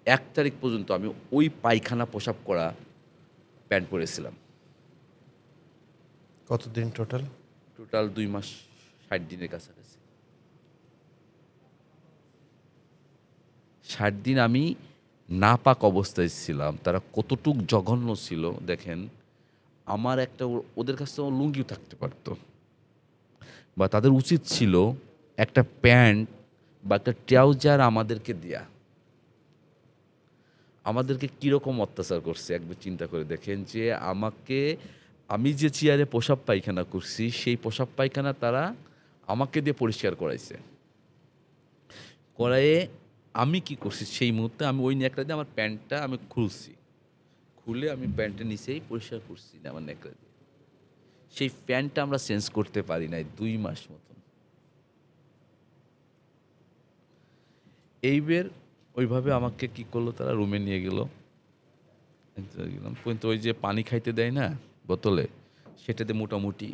১ তারিখ পর্যন্ত আমি ওই পায়খানা পেশাব করা প্যান্ট পরেছিলাম। কতদিন টোটাল? টোটাল ২ মাস ৬০ দিনের কাছাকাছি। ৬০ দিন আমি নাপাক অবস্থায় ছিলাম। তারা কতটুক জঘন্য ছিল দেখেন। আমার একটা ওদের কাছে তো লুঙ্গিও থাকতে পারত। বা তাদের উচিত ছিল একটা প্যান্ট বা একটা ট্রাউজার আমাদেরকে দেয়া। আমাদেরকে কীরকম অত্যাচার করছে একবার চিন্তা করে দেখেন যে আমি যে চেয়ারে পেশাব পায়খানা করছি সেই পেশাব পায়খানা তারা আমাকে দিয়ে পরিষ্কার করাইছে। করায়ে আমি কি করছি সেই মুহূর্তে আমি ওই ন্যাকড়া দিয়ে আমার প্যান্টটা আমি খুলছি। খুলে আমি প্যান্টের নিচেই পরিষ্কার করছি না আমার ন্যাকড়া দিয়ে। সেই প্যান্টটা আমরা চেঞ্জ করতে পারি নাই ২ মাস মতন। এইবার ওইভাবে আমাকে কি করলো তারা রুমে নিয়ে গেল। গেলাম কিন্তু ওই যে পানি খাইতে দেয় না বোতলে, সেটাতে মোটামুটি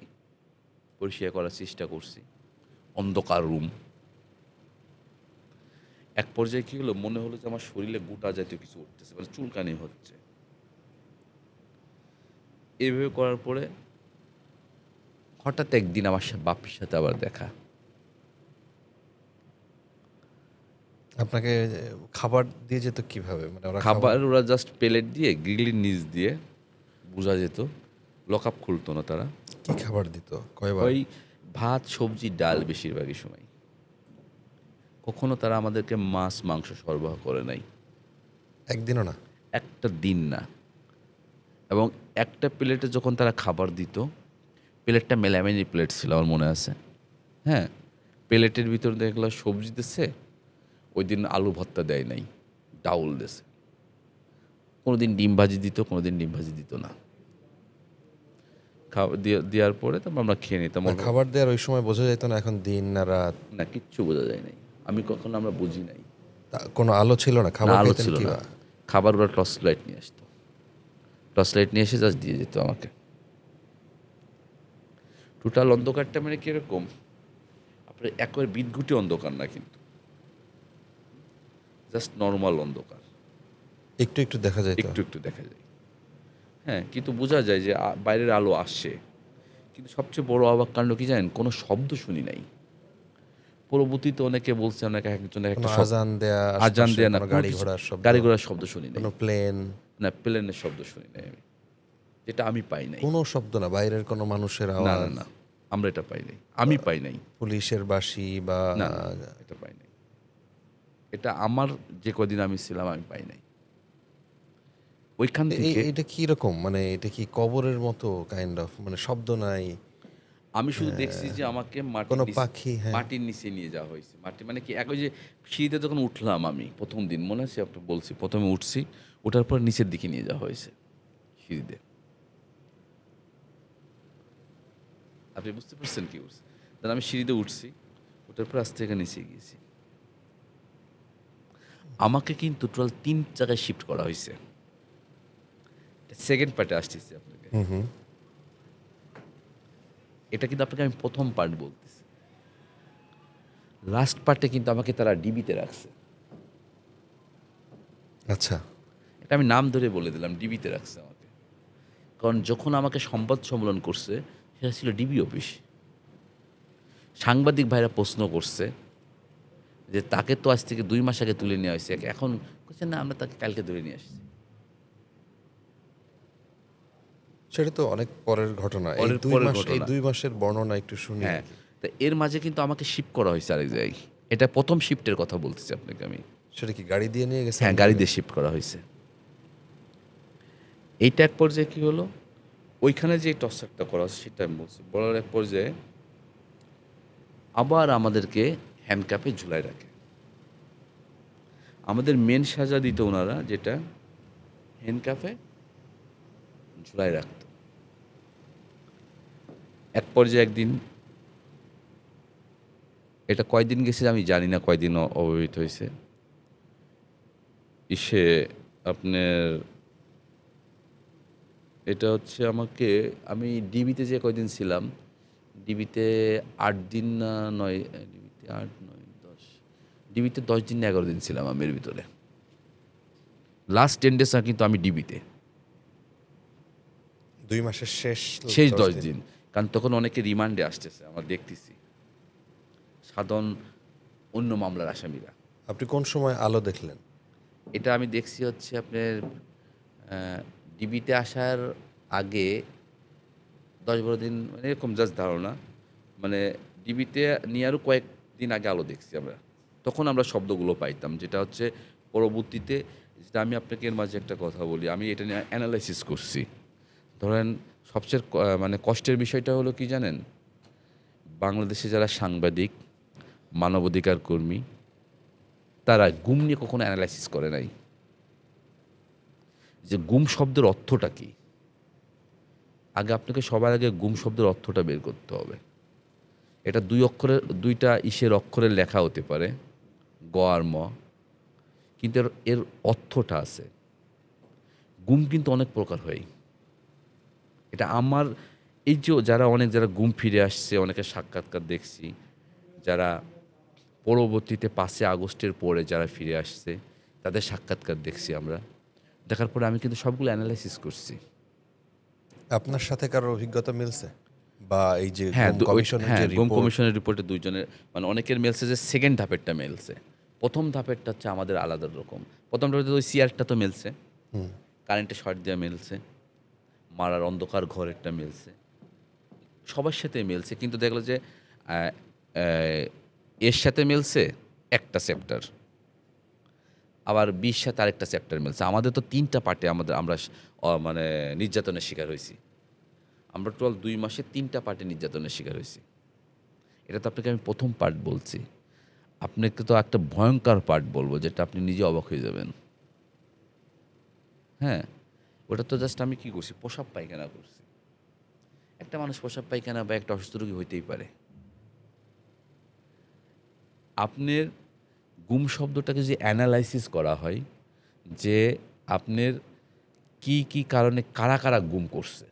পরিষ্কার করার চেষ্টা করছি। অন্ধকার রুম। এক পর্যায়ে কী হলো মনে হলো যে আমার শরীরে গোটা জাতীয় কিছু উঠতেছে, মানে চুলকানি হচ্ছে। এইভাবে করার পরে হঠাৎ একদিন আমার বাপের সাথে আবার দেখা। আপনাকে খাবার দিয়ে যেত কিভাবে? মানে ওরা খাবার ওরা জাস্ট প্লেট দিয়ে গ্রিলের নিচ দিয়ে বোঝা যেত। লকআপ খুলতো না তারা। কি খাবার দিত? কয়বার? ওই ভাত, সবজি, ডাল বেশিরভাগই সময়। কখনো তারা আমাদেরকে মাছ, মাংস সরবরাহ করে নাই। একদিনও না? একটা দিন না। এবং একটা প্লেটে যখন তারা খাবার দিত, প্লেটটা মেলামেনি প্লেট ছিল আমার মনে আছে। হ্যাঁ? প্লেটের ভিতর দেখলাম সবজি দিছে, ওইদিন আলু ভর্তা দেয় নাই, ডাউল দিছে। কোনোদিন ডিম ভাজি দিত, কোনোদিন ডিম ভাজি দিত না। দেওয়ার পরে তারপর আমরা খেয়ে নিতাম। না, খাবার দেওয়ার ওই সময় বোঝা যেত না এখন দিন না রাত? না, কিচ্ছু বোঝা যায় নাই। কখনো আমরা বুঝি নাই। কোনো আলো ছিল না? না, খাবার আলো খেতেন ছিল না। কিভাবে? খাবার ওরা টর্চ লাইট নিয়ে আসতো। টর্চ লাইট নিয়ে এসে জাস্ট দিয়ে যেত আমাকে। টোটাল অন্ধকারটা মানে কিরকম? আপনার একেবারে বিদঘুটে অন্ধকার না কিন্তু। জাস্ট নরমাল অন্ধকার। একটু একটু দেখা যায় তো? একটু, একটু দেখা যায়। হ্যাঁ, কিন্তু বোঝা যায় যে বাইরের আলো আসছে। কিন্তু সবচেয়ে বড় অবাক কাণ্ড কি জানেন? কোনো শব্দ শুনি নাই। পরবর্তীতে অনেকে বলছে অনেক একজনের কোনো একটা আজান দেয়া, আজান আশপাশে দেয়া না, কোনো কোনো গাড়ি কিছু ঘোড়ার শব্দ? গাড়ি ঘোড়ার শব্দ শুনি নাই। কোনো প্লেন? না, প্লেনের শব্দ শুনি নাই আমি। যেটা আমি পাই নাই। কোনো শব্দ না? বাইরের কোনো মানুষের না, আওয়াজ? না, না। আমরা এটা পাই নাই। আমি পাই নাই। পুলিশের বাঁশি বা? না, না, এটা পাই নাই। এটা আমার যে কদিন আমি ছিলাম আমি পাই নাই। ওইখান থেকে এটা কি রকম? মানে এটা কি কবরের মতো কাইন্ড অফ? মানে শব্দ নাই? আমি শুধু দেখছি যে আমাকে কোনো পাখি? হ্যাঁ। মাটির নিচে নিয়ে যাওয়া হয়েছে। মাটি মানে কি ওই যে সিঁড়িতে যখন উঠলাম আমি ১ম দিন মনে আছে আপনাকে বলছি। ১ম এ উঠছি, ওঠার পর নিচের দিকে নিয়ে যাওয়া হয়েছে সিঁড়িতে। আপনি বুঝতে পারছেন কি করছে? তাহলে আমি সিঁড়িতে উঠছি, ওঠার পর আস্তে থেকে নিচে গিয়েছি। আমাকে কিন্তু টোটাল ৩ জায়গায় শিফট করা হয়েছে। সেকেন্ড পার্টে আসতেছি আপনাকে। হুম হুম। এটা কিন্তু আপনাকে আমি ১ম পার্ট বলতেছি। লাস্ট পার্টে কিন্তু আমাকে তারা ডিবিতে রাখছে। আচ্ছা, এটা আমি নাম ধরে বলে দিলাম, ডিবিতে রাখছে আমাকে। কারণ যখন আমাকে সংবাদ সম্মেলন করছে সেটা ছিল ডিবি অফিস। সাংবাদিক ভাইরা প্রশ্ন করছে যে তাকে তো আজ থেকে 2 মাস আগে তুলে নেওয়া হয়েছে, এখন বলছে না আমরা তাকে কালকে ধরে নিয়ে আসছি। সেটা তো অনেক পরের ঘটনা। এই পরের 2 মাস, এই ঘটনা। 2 মাসের বর্ণনা একটু শুনি। হ্যাঁ, তা এর মাঝে কিন্তু আমাকে শিফট করা হয়েছে আরেক জায়গায়। এটা প্রথম শিফটের কথা বলতেছি আপনাকে আমি। সেটা কি গাড়ি দিয়ে নিয়ে গেছে? হ্যাঁ, গাড়ি দিয়ে শিফট করা হয়েছে। এইটা এক পর্যায়ে কী হলো, ওইখানে যে টর্চারটা করা হচ্ছে সেটা আমি বলছি। বলার এক পর্যায়ে আবার আমাদেরকে হ্যান্ডকাপে ঝুলায় রাখে। আমাদের মেন সাজা দিত ওনারা, যেটা হ্যান্ডকাপে ঝুলায় রাখত। এক পর্যায়ে একদিন, এটা কয়দিন গেছে আমি জানি না, কয়দিন অবহিত হয়েছে, ইসে আপনার এটা হচ্ছে আমাকে, আমি ডিবিতে যে কয়দিন ছিলাম, ডিবিতে 8 দিন না 9, ডিবিতে 8, 9, 10, ডিবিতে 10 দিন না 11 দিন ছিলাম আমি এর ভিতরে। লাস্ট 10 ডেজ কিন্তু আমি ডিবিতে 2 মাসের শেষ শেষ 10 10 দিন। কারণ তখন অনেকে রিমান্ডে আসতেছে, আমরা দেখতেছি, সাধারণ অন্য মামলার আসামিরা। আপনি কোন সময় আলো দেখলেন? এটা আমি দেখছি হচ্ছে আপনার ডিবিতে আসার আগে 10-12 দিন, মানে এরকম জাস্ট ধারণা, মানে ডিবিতে নিয়ে আরও কয়েকদিন আগে আলো দেখছি আমরা। তখন আমরা শব্দগুলো পাইতাম, যেটা হচ্ছে পরবর্তীতে, যেটা আমি আপনাকে এর মাঝে একটা কথা বলি, আমি এটা নিয়ে অ্যানালাইসিস করছি। ধরেন সবচেয়ে মানে কষ্টের বিষয়টা হলো কি জানেন, বাংলাদেশে যারা সাংবাদিক, মানবাধিকার কর্মী, তারা গুম নিয়ে কখনো অ্যানালাইসিস করে নাই, যে গুম শব্দের অর্থটা কী। আগে আপনাকে সবার আগে গুম শব্দের অর্থটা বের করতে হবে। এটা 2টা ইসের অক্ষরের লেখা হতে পারে, গ আর ম, কিন্তু এর অর্থটা আছে। গুম কিন্তু অনেক প্রকার হয়। এটা আমার এই যে যারা গুম ফিরে আসছে, অনেকের সাক্ষাৎকার দেখছি, যারা পরবর্তীতে 5 আগস্টের পরে যারা ফিরে আসছে তাদের সাক্ষাৎকার দেখছি আমরা। দেখার পরে আমি কিন্তু সবগুলো অ্যানালাইসিস করছি। আপনার সাথে কারো অভিজ্ঞতা মিলছে? বা এই যে হ্যাঁ, গুম কমিশনের যে গুম রিপোর্ট, কমিশনের রিপোর্টে 2 জনের, মানে অনেকের মেলছে যে সেকেন্ড ধাপেরটা মেলছে। প্রথম ধাপেরটা হচ্ছে আমাদের আলাদা রকম। প্রথম ধাপে ওই সিআরটা তো মেলছে, কারেন্টে শর্ট দেওয়া মেলছে, মারার অন্ধকার ঘরেরটা মেলছে, সবার সাথে মেলছে। কিন্তু দেখলো যে এর সাথে মেলছে একটা চ্যাপ্টার, আবার 20 সাথে আরেকটা চ্যাপ্টার মেলছে। আমাদের তো 3টা পার্টে আমরা মানে নির্যাতনের শিকার হয়েছি। আমরা টোটাল 2 মাসে 3টা পার্টে নির্যাতনের শিকার হয়েছি। এটা তো আপনাকে আমি প্রথম পার্ট বলছি। আপনাকে তো একটা ভয়ঙ্কর পার্ট বলবো, যেটা আপনি নিজে অবাক হয়ে যাবেন। হ্যাঁ, ওটা তো জাস্ট আমি কী করছি, প্রসাব পায়খানা করছি। একটা মানুষ প্রসাব পায়খানা বা একটা অসুস্থ রোগী হইতেই পারে। আপনার গুম শব্দটাকে যে অ্যানালাইসিস করা হয়, যে আপনার কি কি কারণে কারা কারা গুম করছে,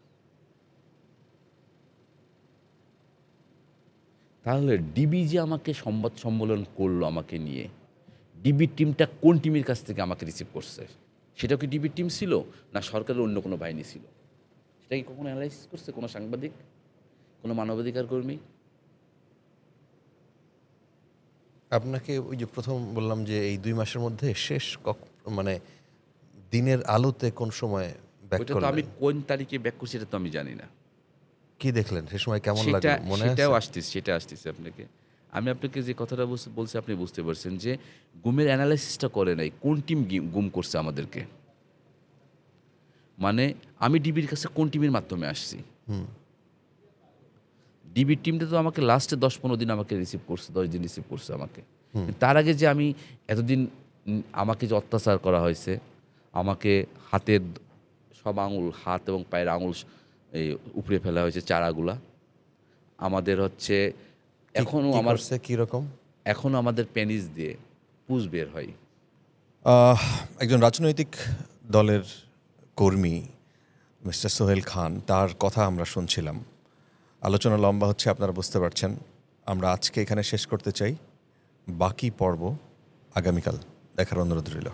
তাহলে ডিবি যে আমাকে সংবাদ সম্মেলন করলো আমাকে নিয়ে, ডিবির টিমটা কোন টিমের কাছ থেকে আমাকে রিসিভ করছে, সেটা কি ডিবির টিম ছিল না সরকারের অন্য কোনো বাহিনী ছিল, সেটা কি কখনো অ্যানালাইসিস করছে কোনো সাংবাদিক, কোনো মানবাধিকার কর্মী? আপনাকে ওই যে প্রথম বললাম যে এই 2 মাসের মধ্যে শেষ মানে দিনের আলোতে কোন সময় ব্যাক ওইটা তো করলেন? আমি কোন তারিখে ব্যাক করছি এটা তো আমি জানি না। কি দেখলেন সে সময়, কেমন লাগলো মনে আছে? সেটা আসতেছে আপনাকে। আমি আপনাকে যে কথাটা বলছি আপনি বুঝতে পারছেন, যে গুমের অ্যানালাইসিসটা করে নাই কোন টিম গুম করছে আমাদেরকে। মানে আমি ডিবির কাছে কোন টিমের মাধ্যমে আসছি। ডিবির টিমটা তো আমাকে লাস্টে 10-15 দিন আমাকে রিসিভ করছে, 10 দিন রিসিভ করছে আমাকে। তার আগে যে আমি এতদিন আমাকে যে অত্যাচার করা হয়েছে, আমাকে হাতের সব আঙুল, হাত এবং পায়ের আঙুল এই উপড়ে ফেলা হয়েছে, চারাগুলা আমাদের হচ্ছে এখনও আমার কি রকম? এখনও আমাদের পেনিস দিয়ে পুজ বের হয়। একজন রাজনৈতিক দলের কর্মী মিস্টার সোহেল খান, তার কথা আমরা শুনছিলাম। আলোচনা লম্বা হচ্ছে, আপনারা বুঝতে পারছেন। আমরা আজকে এখানে শেষ করতে চাই, বাকি পর্ব আগামীকাল দেখার অনুরোধ রইল।